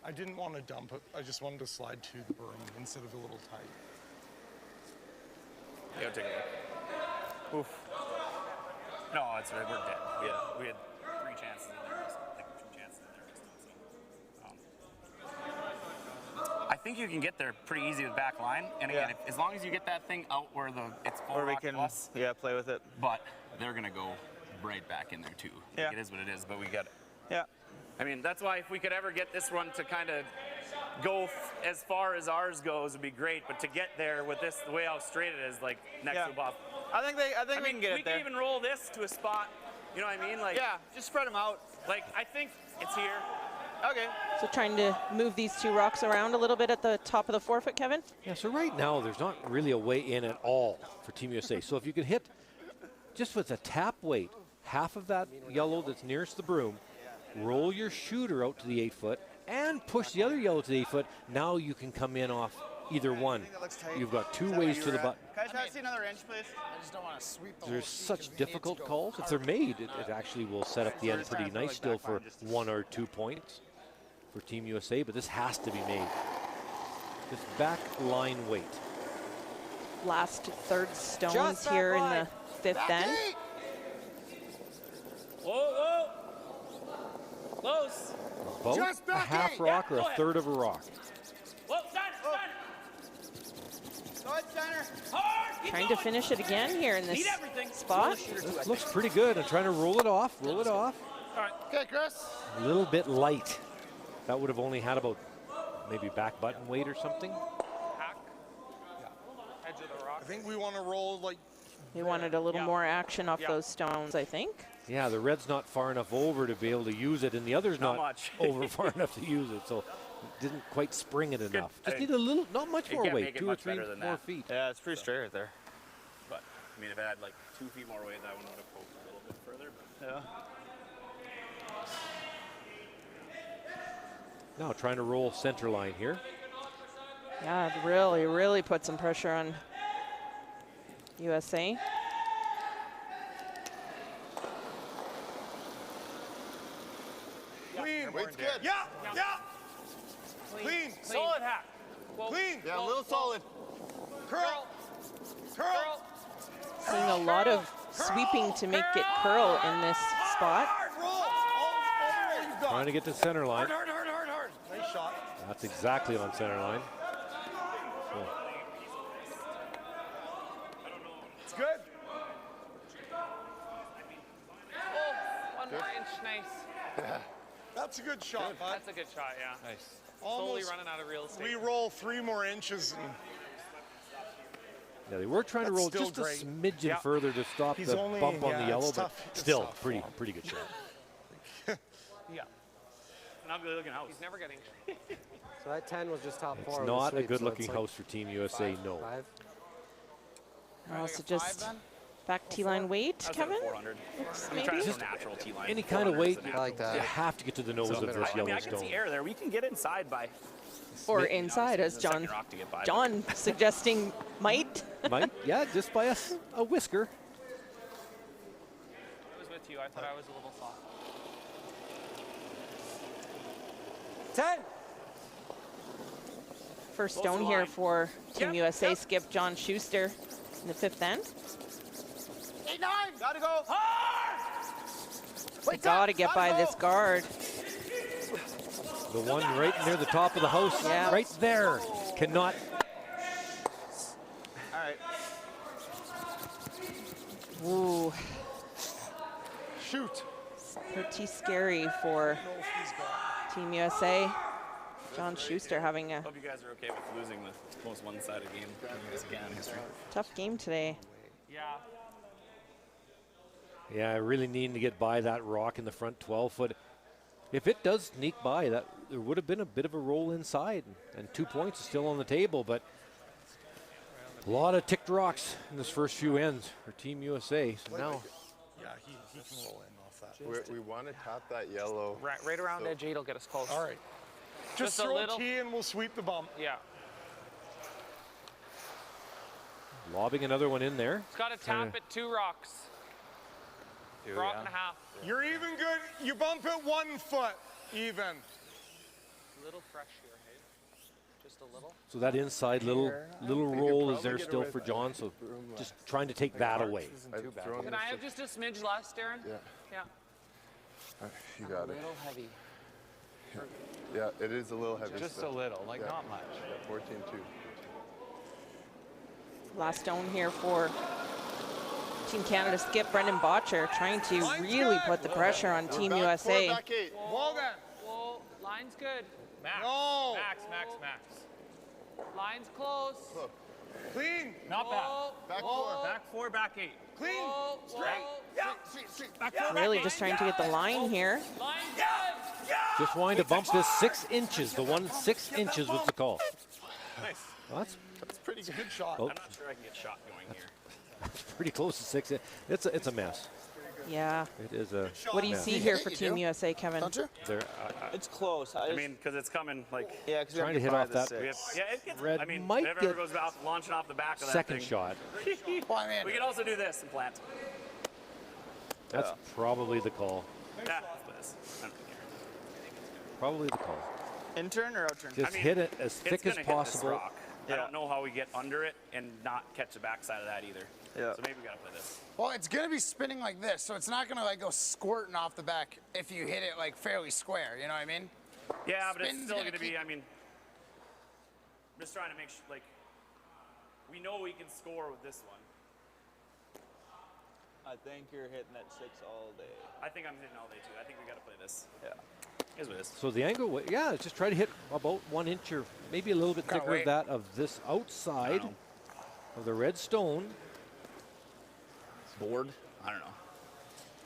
Speaker 4: I didn't want to dump it. I just wanted to slide to the berm instead of a little tight.
Speaker 3: Yeah, take a look. Oof. No, it's right. We're dead. We had 3 chances in there. Like 2 chances in there. I think you can get there pretty easy with back line. And again, as long as you get that thing out where it's full rock plus.
Speaker 9: Yeah, play with it.
Speaker 3: But they're gonna go right back in there too.
Speaker 9: Yeah.
Speaker 3: Like, it is what it is. But we got it.
Speaker 9: Yeah.
Speaker 3: I mean, that's why if we could ever get this one to kind of go as far as ours goes, would be great. But to get there with this, the way how straight it is, like next to Bob.
Speaker 9: I think we can get
Speaker 3: we
Speaker 9: it there.
Speaker 3: can even roll this to a spot. You know what I mean? Like,
Speaker 9: Yeah, just spread them out.
Speaker 3: Like, I think it's here.
Speaker 9: Okay.
Speaker 1: So trying to move these 2 rocks around a little bit at the top of the forefoot, Kevin?
Speaker 2: Yeah, so right now there's not really a way in at all for Team USA. So if you can hit just with a tap weight, half of that yellow that's nearest the broom, roll your shooter out to the 8-foot and push the other yellow to the 8-foot, now you can come in off either one. You've got 2 ways to the button.
Speaker 9: Can I try to see another inch, please?
Speaker 6: I just don't want to sweep the
Speaker 2: There's
Speaker 6: whole sheet
Speaker 2: such
Speaker 6: 'cause we need to
Speaker 2: difficult
Speaker 6: go
Speaker 2: calls. If
Speaker 6: hard.
Speaker 2: they're made, it actually will set up the end pretty nice still for 1 or 2 points for Team USA, but this has to be made. This back line weight.
Speaker 1: Last third stones here in the 5th end.
Speaker 3: Whoa, whoa. Close.
Speaker 2: Both
Speaker 7: Just
Speaker 2: a
Speaker 7: back
Speaker 2: half
Speaker 7: eight.
Speaker 2: rock or
Speaker 3: go
Speaker 2: a
Speaker 3: ahead.
Speaker 2: third of a rock.
Speaker 3: Whoa, done.
Speaker 9: Go ahead, Steiner.
Speaker 3: Hard.
Speaker 1: Trying to finish it again here in this
Speaker 3: Need everything.
Speaker 1: spot.
Speaker 2: This looks pretty good. I'm trying to roll it off, roll it off.
Speaker 6: Okay, Chris.
Speaker 2: A little bit light. That would have only had about maybe back button weight or something.
Speaker 8: Hack. Edge of the rock.
Speaker 4: I think we want to roll like.
Speaker 1: They wanted a little more action off those stones, I think.
Speaker 2: Yeah, the red's not far enough over to be able to use it, and the other's
Speaker 3: Not
Speaker 2: not
Speaker 3: much.
Speaker 2: over far enough to use it, so didn't quite spring it enough. Just
Speaker 3: I
Speaker 2: need a little, not much
Speaker 3: you
Speaker 2: more
Speaker 3: can't
Speaker 2: weight,
Speaker 3: make it
Speaker 2: 2 or
Speaker 3: much
Speaker 2: 3
Speaker 3: better than
Speaker 2: more
Speaker 3: that.
Speaker 2: feet.
Speaker 9: Yeah, it's pretty straight right there.
Speaker 3: But, I mean, if it had like 2 feet more weight, that one would have poked a little bit further. But
Speaker 9: Yeah.
Speaker 2: Now trying to roll center line here.
Speaker 1: Yeah, it really, really put some pressure on USA.
Speaker 4: Clean.
Speaker 7: Weight's good.
Speaker 4: Yeah, yeah. Clean.
Speaker 3: solid hack.
Speaker 4: Clean.
Speaker 7: Yeah, a little solid.
Speaker 4: Curl. Curl.
Speaker 1: Seeing a lot of sweeping to make it curl in this spot.
Speaker 4: Hard roll. All you've got.
Speaker 2: Trying to get to center line.
Speaker 4: Hard. Nice shot.
Speaker 2: That's exactly on center line. So
Speaker 4: It's good.
Speaker 8: Oh, 1 more inch, nice.
Speaker 4: That's a good shot, bud.
Speaker 8: That's a good shot, yeah.
Speaker 2: nice.
Speaker 8: Slowly
Speaker 4: Almost.
Speaker 8: running out of real estate.
Speaker 4: We roll 3 more inches. And
Speaker 2: Yeah, they were trying to
Speaker 4: That's
Speaker 2: roll
Speaker 4: still
Speaker 2: just
Speaker 4: great.
Speaker 2: a smidgen
Speaker 3: Yeah.
Speaker 2: further to stop
Speaker 4: He's
Speaker 2: the
Speaker 4: only-
Speaker 2: bump on
Speaker 4: yeah,
Speaker 2: the
Speaker 4: it's
Speaker 2: yellow, but
Speaker 4: tough. It's
Speaker 2: still
Speaker 4: tough.
Speaker 2: pretty good shot.
Speaker 3: Yeah. An ugly looking house.
Speaker 8: He's never getting.
Speaker 11: So that 10 was just top 4.
Speaker 2: It's
Speaker 11: with the
Speaker 2: not a
Speaker 11: sweep, so
Speaker 2: good-looking
Speaker 11: it's like
Speaker 2: house for Team USA, no.
Speaker 11: 5.
Speaker 1: Also just back T-line weight,
Speaker 3: That's
Speaker 1: Kevin?
Speaker 3: like 400. I'm
Speaker 1: Maybe?
Speaker 3: trying to
Speaker 2: Just
Speaker 3: go natural T-line.
Speaker 2: Any kind of
Speaker 3: 400
Speaker 2: weight,
Speaker 3: is a
Speaker 11: I
Speaker 3: natural.
Speaker 11: like that.
Speaker 2: you have to get to the nose of this
Speaker 3: I mean, I can
Speaker 2: Yellowstone.
Speaker 3: see air there. We can get inside by.
Speaker 1: Or inside, as
Speaker 3: It's the second
Speaker 1: John
Speaker 3: rock to get by.
Speaker 1: John suggesting might.
Speaker 2: Might, yeah, just by a whisker.
Speaker 8: I was with you. I thought I was a little soft.
Speaker 11: 10!
Speaker 1: First
Speaker 3: Close to
Speaker 1: stone
Speaker 3: the
Speaker 1: here
Speaker 3: line.
Speaker 1: for Team
Speaker 3: Yep,
Speaker 1: USA
Speaker 3: yep.
Speaker 1: skip John Schuster in the 5th end.
Speaker 6: 8-9. Gotta go.
Speaker 1: They gotta get by this guard.
Speaker 2: The one right near the top of the house, right there, cannot.
Speaker 6: All right.
Speaker 1: Ooh,
Speaker 4: Shoot.
Speaker 1: pretty scary for Team USA. John Schuster having a
Speaker 3: Hope you guys are okay with losing the most one-sided game as again in history.
Speaker 1: tough game today.
Speaker 5: Yeah.
Speaker 2: Yeah, really needing to get by that rock in the front 12-foot. If it does sneak by, that there would have been a bit of a roll inside, and 2 points is still on the table, but a lot of ticked rocks in this first few ends for Team USA. So now,
Speaker 4: Yeah, he can roll in off that.
Speaker 7: We want to tap that yellow.
Speaker 5: Right around edge 8 will get us close.
Speaker 4: All right. Just
Speaker 5: a
Speaker 4: throw
Speaker 5: little.
Speaker 4: a tee and we'll sweep the bump.
Speaker 5: Yeah.
Speaker 2: lobbing another one in there.
Speaker 5: It's got to tap it 2 rocks. Rock and a half.
Speaker 4: You're even good. You bump it 1 foot, even.
Speaker 5: A little fresh here, hey? Just a little.
Speaker 2: So that inside little roll is there still for John, so just trying to take that away.
Speaker 5: Can I have just a smidge less, Darren?
Speaker 7: Yeah.
Speaker 5: Yeah.
Speaker 7: You got
Speaker 5: A
Speaker 7: it.
Speaker 5: little heavy.
Speaker 7: Yeah, it is a little heavy.
Speaker 9: Just
Speaker 7: still.
Speaker 9: a little, like not much.
Speaker 7: Yeah, 14-2.
Speaker 1: Last stone here for Team Canada skip Brendan Botcher, trying to really put the pressure on Team USA.
Speaker 7: Back 8.
Speaker 4: Well then.
Speaker 5: Whoa, line's good.
Speaker 3: Max.
Speaker 4: No.
Speaker 3: Max.
Speaker 5: Line's close.
Speaker 4: Clean.
Speaker 3: Not bad.
Speaker 7: Back 4.
Speaker 3: Back 4, back 8.
Speaker 4: Clean.
Speaker 5: Whoa,
Speaker 3: Straight.
Speaker 5: Yeah.
Speaker 7: Straight.
Speaker 3: Back 4,
Speaker 1: Really
Speaker 3: back
Speaker 1: just
Speaker 3: 8.
Speaker 1: trying to get the line here.
Speaker 5: Line's good.
Speaker 2: Just wanting to bump this 6 inches. The one 6 inches was the call.
Speaker 3: Nice.
Speaker 2: Well,
Speaker 4: That's pretty good shot.
Speaker 2: Oh.
Speaker 3: I'm not sure I can get shot going here.
Speaker 2: that's pretty close to 6. It's a mess.
Speaker 1: Yeah.
Speaker 2: It is a
Speaker 1: What do you
Speaker 2: mess.
Speaker 1: see here for Team USA, Kevin?
Speaker 6: Don't you?
Speaker 2: There,
Speaker 12: It's close.
Speaker 3: I mean, because it's coming like.
Speaker 12: Yeah, because
Speaker 2: trying to hit off that
Speaker 3: We have, yeah, it gets.
Speaker 2: Red
Speaker 3: I mean,
Speaker 2: might
Speaker 3: if it
Speaker 2: get
Speaker 3: ever goes off, launching off the back of that
Speaker 2: second
Speaker 3: thing.
Speaker 2: shot.
Speaker 6: Well, I mean,
Speaker 3: We can also do this and plant.
Speaker 2: That's probably the call.
Speaker 3: Yeah, let's play this. I don't care.
Speaker 2: Probably the call.
Speaker 12: intern or outturn?
Speaker 2: Just hit it as thick
Speaker 3: It's
Speaker 2: as
Speaker 3: gonna hit this
Speaker 2: possible.
Speaker 3: rock. I
Speaker 12: Yeah.
Speaker 3: don't know how we get under it and not catch the backside of that either.
Speaker 12: Yeah.
Speaker 3: So maybe we gotta play this.
Speaker 6: well, it's gonna be spinning like this, so it's not gonna like go squirting off the back if you hit it like fairly square. You know what I mean?
Speaker 3: Yeah, but it's
Speaker 6: Spin's
Speaker 3: still
Speaker 6: gonna
Speaker 3: gonna be.
Speaker 6: keep-
Speaker 3: I mean, I'm just trying to make sure. Like, we know we can score with this one.
Speaker 12: I think you're hitting that 6 all day.
Speaker 3: I think I'm hitting all day too. I think we gotta play this.
Speaker 12: Yeah.
Speaker 3: Here's what it is.
Speaker 2: So the angle, yeah, just try to hit about 1 inch or maybe a little bit
Speaker 6: Gotta
Speaker 2: thicker
Speaker 6: wait.
Speaker 2: of that of this outside of the red stone.
Speaker 3: Board. I don't know.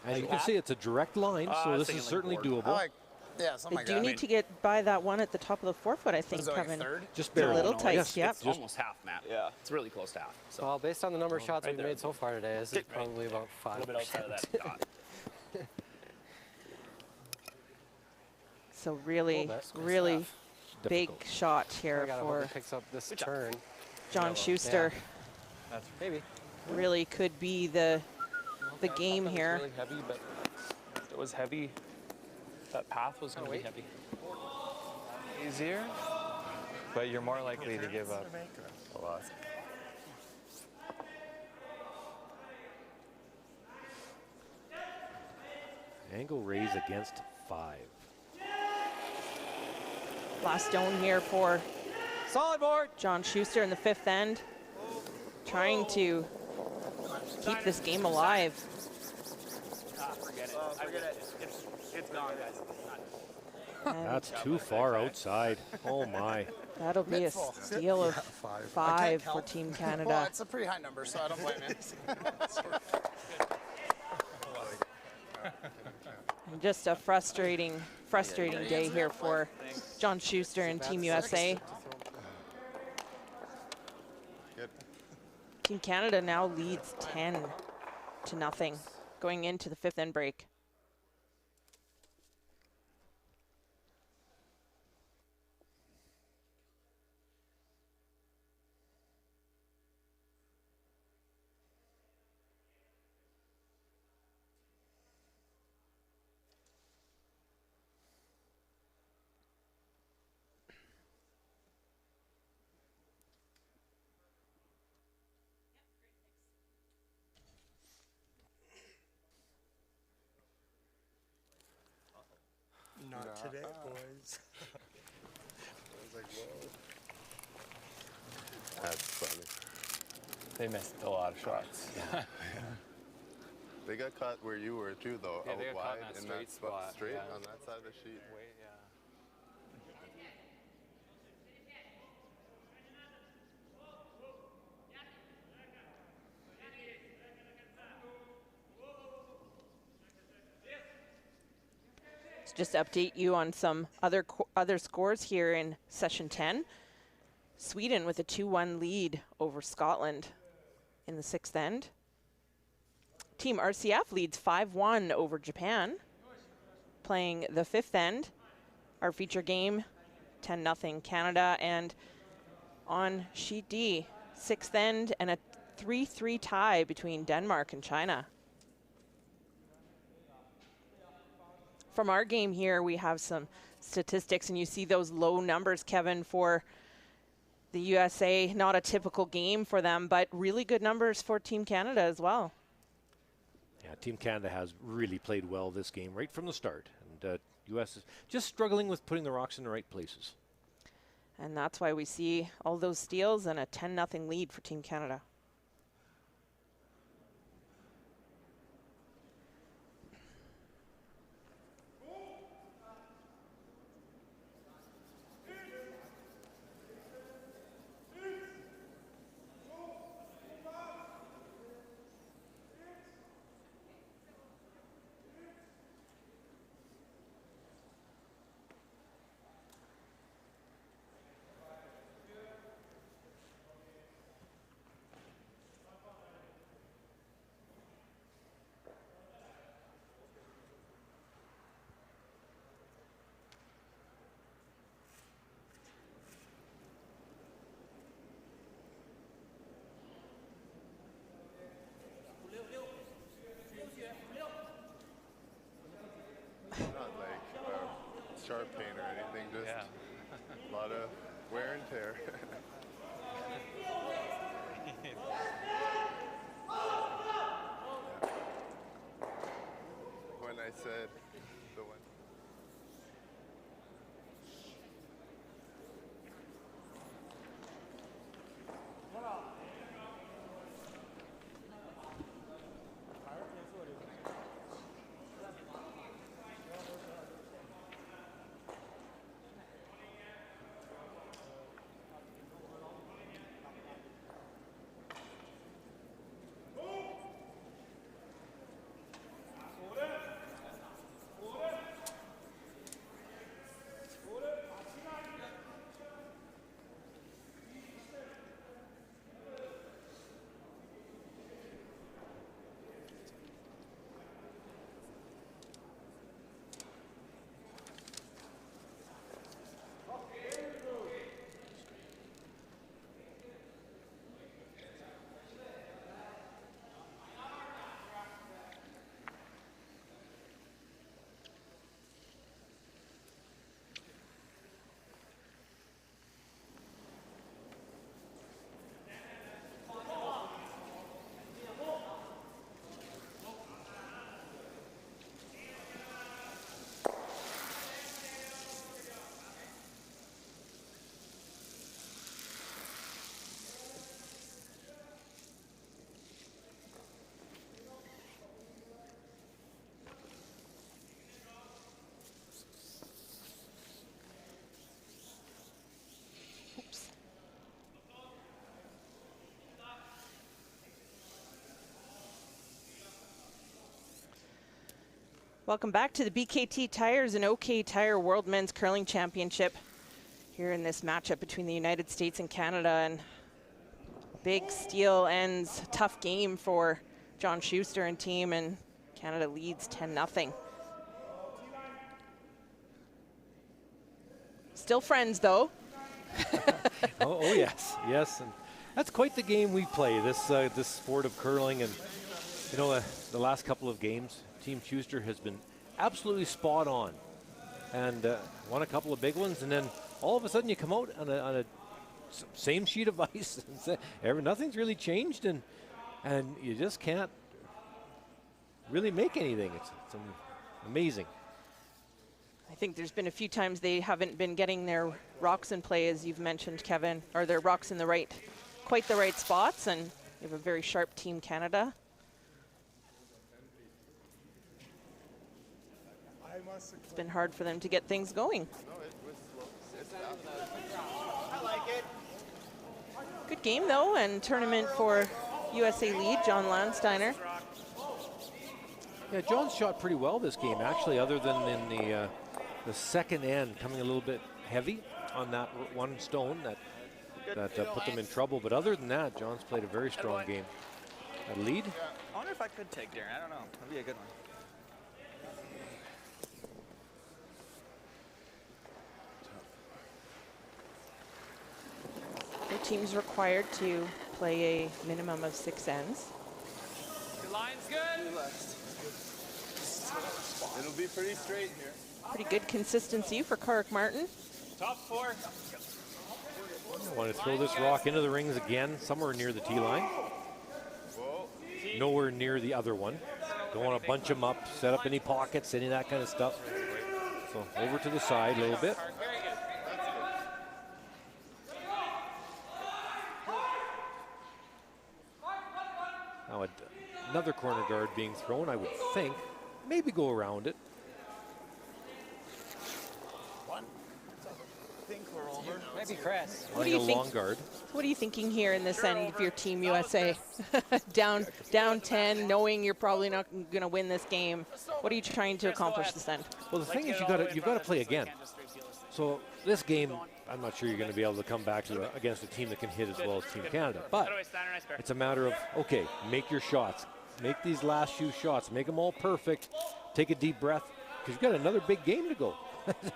Speaker 2: And you can see it's a direct line, so
Speaker 3: I was
Speaker 2: this
Speaker 3: thinking
Speaker 2: is
Speaker 3: like
Speaker 2: certainly
Speaker 3: board.
Speaker 2: doable.
Speaker 6: I like, yeah, something
Speaker 1: They
Speaker 6: like
Speaker 1: do
Speaker 6: that.
Speaker 1: need to get by that one at the top of the 4 foot, I think,
Speaker 6: Is it like a
Speaker 1: Kevin.
Speaker 6: third?
Speaker 2: Just
Speaker 1: a
Speaker 2: barely.
Speaker 1: little tight,
Speaker 2: Yes,
Speaker 1: yeah.
Speaker 3: It's almost half, Matt.
Speaker 12: Yeah.
Speaker 3: It's really close to half. So
Speaker 11: Well, based on the number of shots
Speaker 3: right
Speaker 11: we've
Speaker 3: there.
Speaker 11: made so far today, this is probably about
Speaker 3: a little
Speaker 11: 5%.
Speaker 3: bit outside of that dot.
Speaker 1: So really, really big shot here
Speaker 11: I gotta hope
Speaker 1: for
Speaker 11: he picks up this turn.
Speaker 1: John Schuster.
Speaker 11: Maybe.
Speaker 1: Really could be the game
Speaker 8: That was
Speaker 1: here.
Speaker 8: really heavy, but it was heavy. That path was going to be heavy.
Speaker 9: Easier, but you're more likely to give up a lot.
Speaker 2: Angle raise against 5.
Speaker 1: Last stone here for
Speaker 11: Solid board.
Speaker 1: John Schuster in the 5th end. Trying to keep this game alive.
Speaker 3: Forget it. Forget it. It's gone, guys.
Speaker 1: And
Speaker 2: That's too far outside. Oh my.
Speaker 1: that'll be a steal of 5 for Team
Speaker 6: Well,
Speaker 1: Canada.
Speaker 6: it's a pretty high number, so I don't blame it.
Speaker 1: Just a frustrating day here for John Schuster and Team USA.
Speaker 7: Good.
Speaker 1: Team Canada now leads 10-0 going into the 5th end break.
Speaker 4: Not today, boys.
Speaker 7: I was like, whoa. That's funny.
Speaker 9: They missed a lot of shots.
Speaker 7: They got caught where you were too, though.
Speaker 9: Yeah, they
Speaker 7: out
Speaker 9: got caught
Speaker 7: wide
Speaker 9: in that straight spot.
Speaker 7: straight
Speaker 9: Yeah.
Speaker 7: on that side of the sheet.
Speaker 9: Wait, yeah.
Speaker 1: Just to update you on some other scores here in session 10. Sweden with a 2-1 lead over Scotland in the 6th end. Team RCF leads 5-1 over Japan. Playing the 5th end, our feature game, 10-0 Canada. And on sheet D, 6th end and a 3-3 tie between Denmark and China. From our game here, we have some statistics, and you see those low numbers, Kevin, for the USA. Not a typical game for them, but really good numbers for Team Canada as well.
Speaker 2: Yeah, Team Canada has really played well this game right from the start. And US is just struggling with putting the rocks in the right places.
Speaker 1: And that's why we see all those steals and a 10-0 lead for Team Canada.
Speaker 7: Not like sharp pain or anything, just a lot of wear and tear. When I said the one. Welcome back to the BKT Tires and OK Tire World Men's Curling Championship here in this matchup between the United States and Canada. And big steal ends, tough game for John Schuster and team, and Canada leads 10-0. Still friends, though.
Speaker 2: Oh yes, yes, and that's quite the game we play. This this sport of curling, and you know the last couple of games, Team Schuster has been absolutely spot on, and won a couple of big ones, and then all of a sudden you come out on a same sheet of ice, and say, nothing's really changed, and you just can't really make anything. It's amazing.
Speaker 1: I think there's been a few times they haven't been getting their rocks in play, as you've mentioned, Kevin, or their rocks in the quite the right spots, and you have a very sharp Team Canada. It's been hard for them to get things going.
Speaker 13: I like it.
Speaker 1: Good game, though, and tournament for USA lead, John Landsteiner.
Speaker 2: Yeah, John's shot pretty well this game, actually, other than in the second end, coming a little bit heavy on that one stone that put them in trouble. But other than that, John's played a very strong game. A lead.
Speaker 12: I wonder if I could take Darren. I don't know. That'd be a good one.
Speaker 1: The team's required to play a minimum of 6 ends.
Speaker 5: Your line's good.
Speaker 9: It'll be pretty straight here.
Speaker 1: Pretty good consistency for Kark Martin.
Speaker 5: Top 4.
Speaker 2: I want to throw this rock into the rings again, somewhere near the tee line. Nowhere near the other one. Don't want to bunch them up, set up any pockets, any of that kind of stuff. So over to the side a little bit. Now another corner guard being thrown, I would think. Maybe go around it.
Speaker 11: Maybe Chris.
Speaker 1: What do you think?
Speaker 2: Long guard.
Speaker 1: What are you thinking here in this end of your Team USA? down 10, knowing you're probably not going to win this game. What are you trying to accomplish this end?
Speaker 2: Well, the thing is, you've got to play again. So this game, I'm not sure you're going to be able to come back to against a team that can hit as well as Team Canada. But it's a matter of, okay, make your shots. Make these last few shots. Make them all perfect. Take a deep breath, because you've got another big game to go.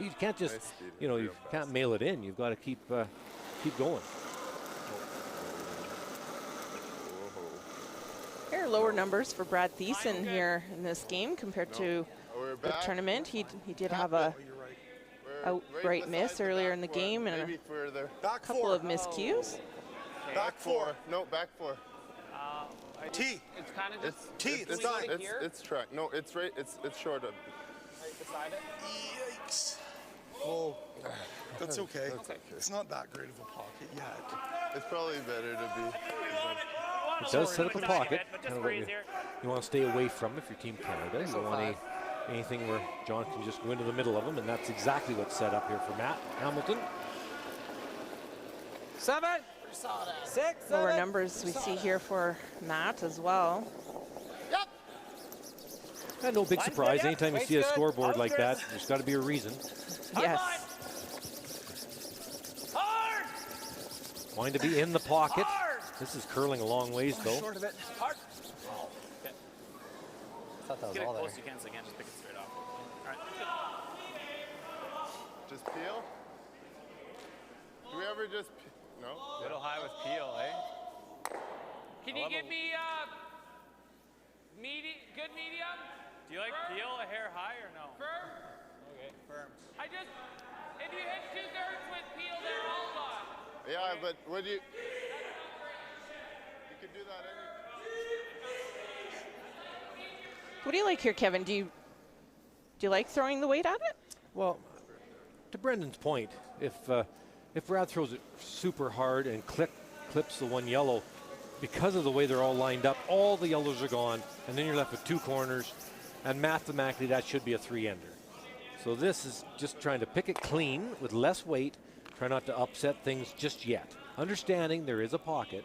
Speaker 2: You can't just, you can't mail it in. You've got to keep going.
Speaker 1: Here are lower numbers for Brad Thiessen here in this game compared to the tournament. He did have a outright miss earlier in the game and a couple of miscues.
Speaker 13: Back 4. No, back 4.
Speaker 5: T. It's kind of just
Speaker 13: T. It's done. It's track. No, it's right. It's short of.
Speaker 5: Right beside it.
Speaker 4: Yikes. Oh, that's okay. It's not that great of a pocket yet.
Speaker 13: It's probably better to be.
Speaker 2: It does set up a pocket, kind of what you want to stay away from if you're Team Canada. You don't want anything where John can just go into the middle of them, and that's exactly what's set up here for Matt Hamilton.
Speaker 11: 7. 6.
Speaker 1: Lower numbers we see here for Matt as well.
Speaker 11: Yep.
Speaker 2: And no big surprise. Anytime you see a scoreboard like that, there's got to be a reason.
Speaker 1: Yes.
Speaker 5: Hard.
Speaker 2: Wanting to be in the pocket. This is curling a long ways, though.
Speaker 5: Short of it. Hard.
Speaker 11: I thought that was
Speaker 3: Get it
Speaker 11: all there.
Speaker 3: close you can so you can't just pick it straight off. All right.
Speaker 13: Just peel. Do we ever just? No.
Speaker 9: Little high with peel, eh?
Speaker 5: Can you give me good medium?
Speaker 3: Do you like peel a hair high or no?
Speaker 5: Firm?
Speaker 3: Okay, firm.
Speaker 5: If you hit 2/3 with peel, they're all gone.
Speaker 13: Yeah, but would you? You could do that
Speaker 1: What do you like here, Kevin? Do you like throwing the weight at it?
Speaker 2: Well, to Brendan's point, if Brad throws it super hard and clips the one yellow, because of the way they're all lined up, all the yellows are gone, and then you're left with 2 corners, and mathematically that should be a 3-ender. So this is just trying to pick it clean with less weight, try not to upset things just yet. Understanding there is a pocket,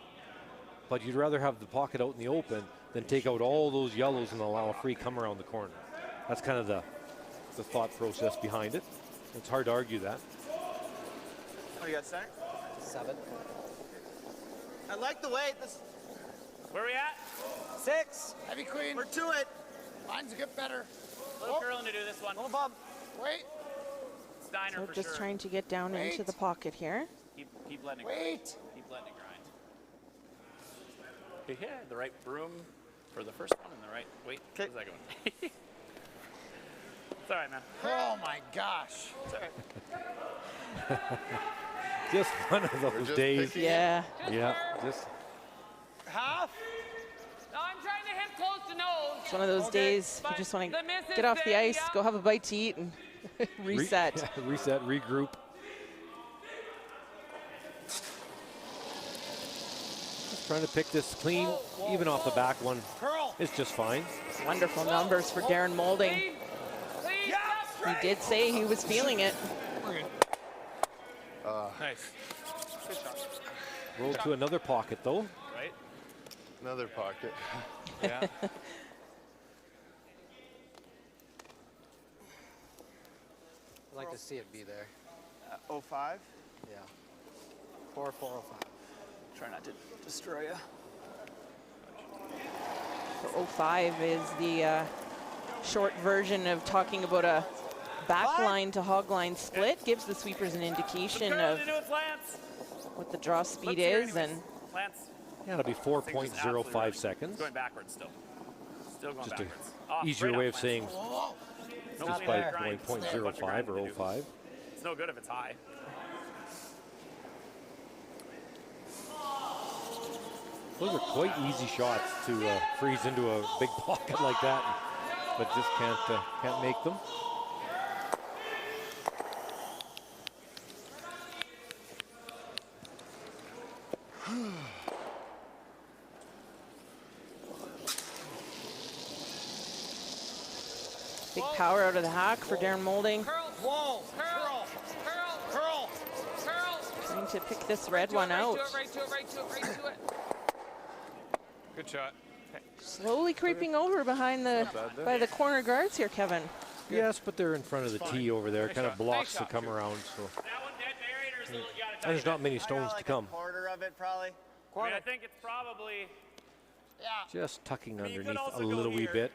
Speaker 2: but you'd rather have the pocket out in the open than take out all those yellows and allow a free come around the corner. That's kind of the thought process behind it. It's hard to argue that.
Speaker 12: What do you got, center?
Speaker 11: 7.
Speaker 12: I like the weight.
Speaker 3: Where are we at?
Speaker 6: 6. Heavy queen.
Speaker 12: We're to it.
Speaker 6: Lines get better.
Speaker 3: Little curling to do this one.
Speaker 6: Little bump. Wait.
Speaker 3: Steiner
Speaker 1: So
Speaker 3: for
Speaker 1: just
Speaker 3: sure.
Speaker 1: trying to get down into the pocket here.
Speaker 3: Keep letting it
Speaker 6: Wait.
Speaker 3: grind. Keep letting it grind. Yeah, the right broom for the first one and the right. Wait, how's that going? It's all right, man.
Speaker 6: Oh my gosh.
Speaker 3: It's all right.
Speaker 2: Just one of those days.
Speaker 1: Yeah.
Speaker 2: Yeah, just.
Speaker 6: Half.
Speaker 5: No, I'm trying to hit close to nose.
Speaker 1: It's one of those days you just want to get off the ice, go have a bite to eat, and Reset.
Speaker 2: Reset, regroup. Just trying to pick this clean, even off the back one. It's just fine.
Speaker 1: Wonderful numbers for Darren Moulding. He did say he was feeling it.
Speaker 8: Nice. Good shot.
Speaker 2: Rolled to another pocket, though.
Speaker 3: Right?
Speaker 13: Another pocket.
Speaker 8: Yeah.
Speaker 11: I'd like to see it be there.
Speaker 12: 05.
Speaker 11: Yeah. 4-4-05.
Speaker 12: Try not to destroy you.
Speaker 1: So 05 is the short version of talking about a backline to hogline split. Gives the sweepers an indication of what the draw speed is. And
Speaker 2: yeah, it'll be 4.05 seconds.
Speaker 3: Going backwards still. Still going
Speaker 2: Just
Speaker 3: backwards.
Speaker 2: an easier way of saying
Speaker 3: No
Speaker 2: just by 0.05 or 05.
Speaker 3: It's no good if it's high.
Speaker 2: Those are quite easy shots to freeze into a big pocket like that, but just can't make them.
Speaker 1: big power out of the hack for Darren Moulding.
Speaker 5: Whoa! Curl! Curl! Curl! Curl!
Speaker 1: Trying to pick this red one out.
Speaker 5: Right to it. Good shot.
Speaker 1: Slowly creeping over behind the by the corner guards here, Kevin.
Speaker 2: Yes, but they're in front of the tee over there, kind of blocks the come around. So and there's not many stones to come.
Speaker 12: Quarter of it, probably.
Speaker 3: I mean, I think it's probably.
Speaker 2: Just tucking underneath a little wee bit.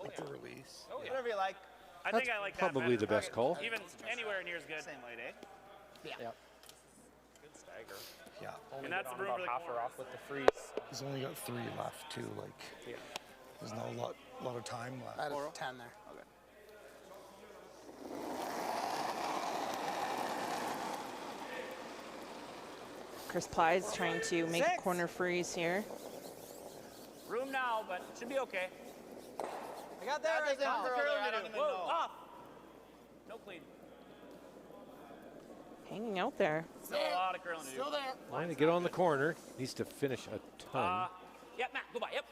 Speaker 4: Like the release.
Speaker 12: Whatever you like.
Speaker 3: I think I like that
Speaker 2: Probably
Speaker 3: better.
Speaker 2: the best call.
Speaker 3: Even anywhere near is good.
Speaker 12: Same weight, eh?
Speaker 11: Yeah.
Speaker 8: Good stagger.
Speaker 4: Yeah.
Speaker 3: And that's the room for the
Speaker 8: half
Speaker 3: corner.
Speaker 8: off with the freeze.
Speaker 4: He's only got 3 left too. Like, there's not a lot of time left.
Speaker 6: I had a 10 there.
Speaker 1: Chris Thies trying to make a corner freeze here.
Speaker 3: Room now, but it should be okay.
Speaker 12: I got that right now. I don't even know.
Speaker 3: Off. No clean.
Speaker 1: Hanging out there.
Speaker 3: Still a lot of curling to do.
Speaker 6: Still there.
Speaker 2: Trying to get on the corner. Needs to finish a ton.
Speaker 3: Yep, Matt, go by. Yep.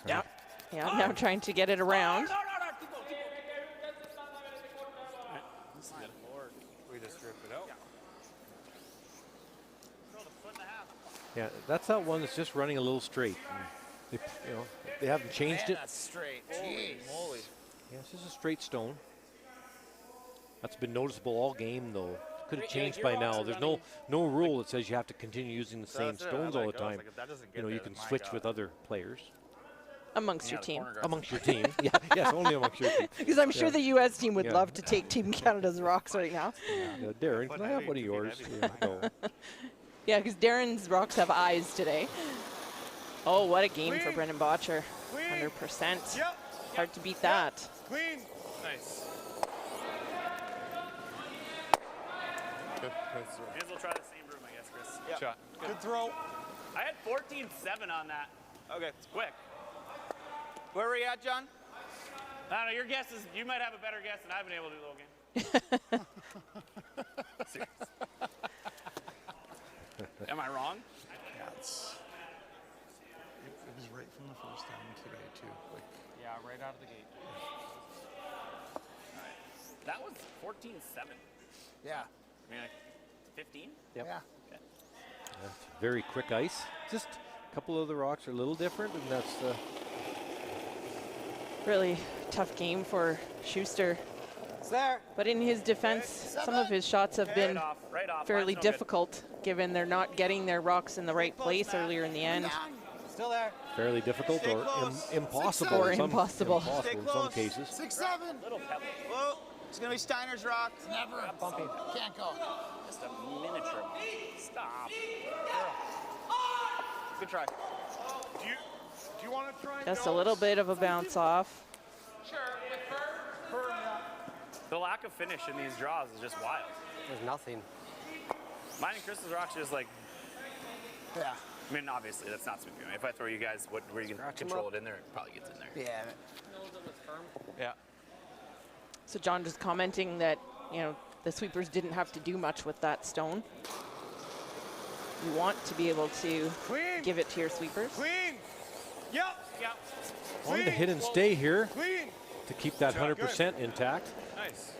Speaker 1: Yeah. Yeah, now trying to get it around.
Speaker 3: No, keep going.
Speaker 8: We just rip it out.
Speaker 2: Yeah, that's that one that's just running a little straight. They, they haven't changed it.
Speaker 6: That's straight. Jeez.
Speaker 8: Moly.
Speaker 2: Yeah, it's just a straight stone. That's been noticeable all game, though. Could have changed by now. There's no rule that says you have to continue using the same stones all the time. You can switch with other players.
Speaker 1: Amongst your team.
Speaker 2: Amongst your team. Yeah, yes, only amongst your team.
Speaker 1: Because I'm sure the U.S. team would love to take Team Canada's rocks right now.
Speaker 2: Yeah, Darren, can I have one of yours? No.
Speaker 1: Yeah, because Darren's rocks have eyes today. Oh, what a game for Brendan Botcher. 100%.
Speaker 4: Yep.
Speaker 1: Hard to beat that.
Speaker 4: Clean.
Speaker 8: Nice.
Speaker 13: Good.
Speaker 3: May as well try the same room, I guess, Chris.
Speaker 8: Good shot.
Speaker 4: Good throw.
Speaker 3: I had 14-7 on that.
Speaker 12: Okay.
Speaker 3: It's quick.
Speaker 12: Where were you at, John?
Speaker 3: I don't know, your guess is, you might have a better guess than I've been able to do the whole game. Serious. Am I wrong?
Speaker 4: Yeah, it was right from the first time today too. Like,
Speaker 8: Yeah, right out of the gate.
Speaker 3: That was 14-7.
Speaker 6: Yeah.
Speaker 3: I mean, like 15?
Speaker 6: Yeah.
Speaker 2: That's very quick ice. Just a couple of the rocks are a little different, and that's
Speaker 1: Really tough game for Schuster.
Speaker 12: It's there.
Speaker 1: But in his defense, some of his shots have been
Speaker 3: Right off.
Speaker 1: fairly
Speaker 3: Mine's no good.
Speaker 1: difficult, given they're not getting their rocks in the right place earlier in the end.
Speaker 12: Still there.
Speaker 2: fairly difficult or impossible.
Speaker 1: Or
Speaker 2: in some,
Speaker 1: impossible.
Speaker 2: Impossible in some cases.
Speaker 6: 6-7.
Speaker 3: Little pebble.
Speaker 12: Whoa. It's going to be Steiner's rock.
Speaker 6: Never. Bumpy. Can't go.
Speaker 3: Just a miniature. Stop.
Speaker 12: Good try.
Speaker 4: do you want to try?
Speaker 1: Just a little bit of a bounce off.
Speaker 3: The lack of finish in these draws is just wild.
Speaker 11: There's nothing.
Speaker 3: Mine and Chris's rocks are just like,
Speaker 6: Yeah.
Speaker 3: I mean, obviously that's not smooth. If I throw you guys where you can control it in there, it probably gets in there.
Speaker 12: Yeah.
Speaker 8: Yeah.
Speaker 1: So John just commenting that, you know, the sweepers didn't have to do much with that stone. You want to be able to give it to your sweepers.
Speaker 4: Clean. Yep.
Speaker 3: Yeah.
Speaker 2: On the hit and stay here
Speaker 4: Clean.
Speaker 2: to keep that 100% intact.
Speaker 3: Nice.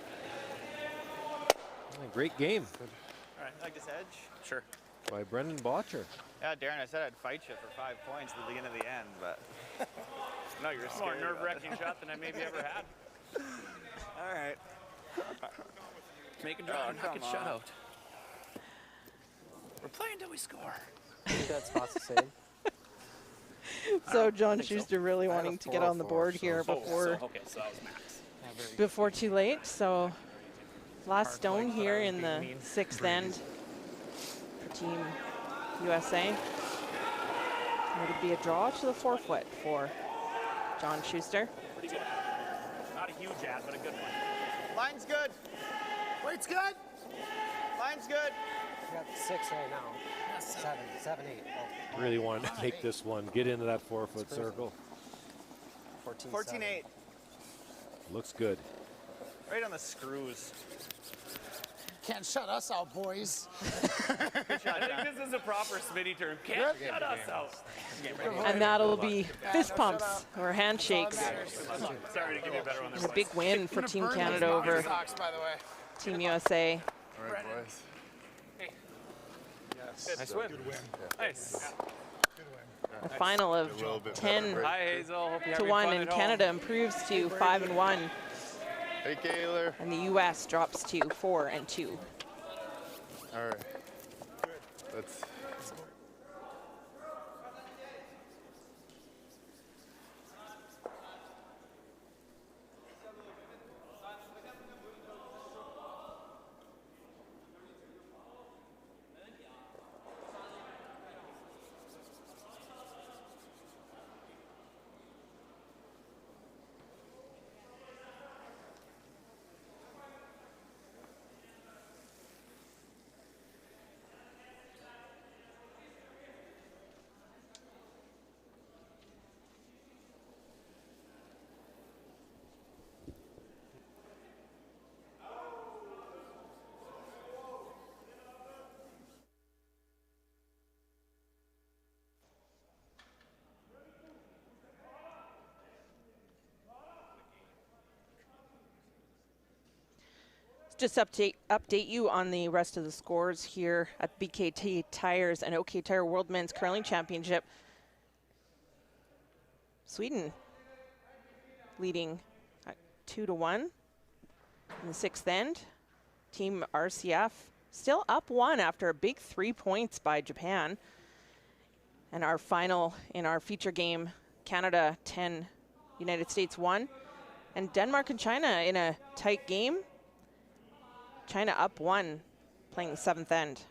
Speaker 2: Great game
Speaker 12: All right, like this edge?
Speaker 3: Sure.
Speaker 2: by Brendan Botcher.
Speaker 12: Yeah, Darren, I said I'd fight you for 5 points at the beginning of the end, but no, you're
Speaker 3: More
Speaker 12: scared.
Speaker 3: nerve-wracking shot than I maybe ever had.
Speaker 12: All right.
Speaker 3: Make a draw, knock it
Speaker 12: come
Speaker 3: shut
Speaker 12: on.
Speaker 3: out. We're playing till we score.
Speaker 11: I think that spot's the same.
Speaker 1: So John Schuster really wanting to get on the board here
Speaker 3: Oh,
Speaker 1: before
Speaker 3: okay, so that was max.
Speaker 1: before too late. So last stone here in the 6th end for Team USA. Would it be a draw to the 4-foot for John Schuster?
Speaker 3: Pretty good. Not a huge ad, but a good one.
Speaker 12: Line's good.
Speaker 6: Weight's good.
Speaker 12: Line's good.
Speaker 11: You got 6 right now. 7, 8. Oh,
Speaker 2: Really wanted to take this one, get into that 4-foot circle.
Speaker 12: 14-8.
Speaker 2: Looks good.
Speaker 12: Right on the screws.
Speaker 6: Can't shut us out, boys.
Speaker 12: Good shot,
Speaker 3: I
Speaker 12: John.
Speaker 3: think this is a proper Smitty term. Can't shut us out.
Speaker 1: And that'll be fist pumps or handshakes.
Speaker 3: Sorry to give you a better one
Speaker 1: And
Speaker 3: there.
Speaker 1: a big win for Team Canada over
Speaker 6: Socks, by the way.
Speaker 1: Team USA.
Speaker 13: All right, boys.
Speaker 3: Nice win. Nice.
Speaker 1: A final of
Speaker 13: A little bit
Speaker 1: 10
Speaker 13: better.
Speaker 8: Hi, Hazel. Hope you're
Speaker 1: to
Speaker 8: having
Speaker 1: 1,
Speaker 8: fun
Speaker 1: and
Speaker 8: at home.
Speaker 1: Canada improves to 5-1,
Speaker 13: Hey, Gaylor.
Speaker 1: and the US drops to 4-2.
Speaker 13: All right. Let's.
Speaker 1: Just update you on the rest of the scores here at BKT Tires and OK Tire World Men's Curling Championship. Sweden leading at 2-1 in the 6th end. Team RCF still up 1 after a big 3 points by Japan. And our final in our feature game, Canada 10, United States 1. And Denmark and China in a tight game. China up 1, playing the 7th end.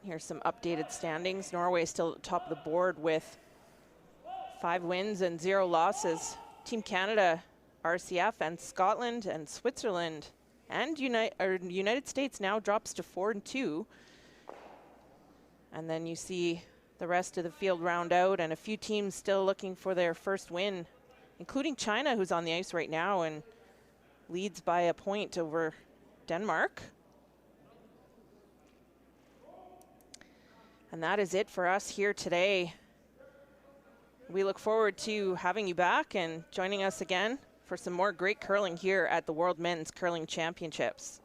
Speaker 1: Here's some updated standings. Norway still at the top of the board with 5 wins and 0 losses. Team Canada, RCF, and Scotland and Switzerland and United States now drops to 4-2. And then you see the rest of the field round out, and a few teams still looking for their first win, including China, who's on the ice right now and leads by a point over Denmark. And that is it for us here today. We look forward to having you back and joining us again for some more great curling here at the World Men's Curling Championships.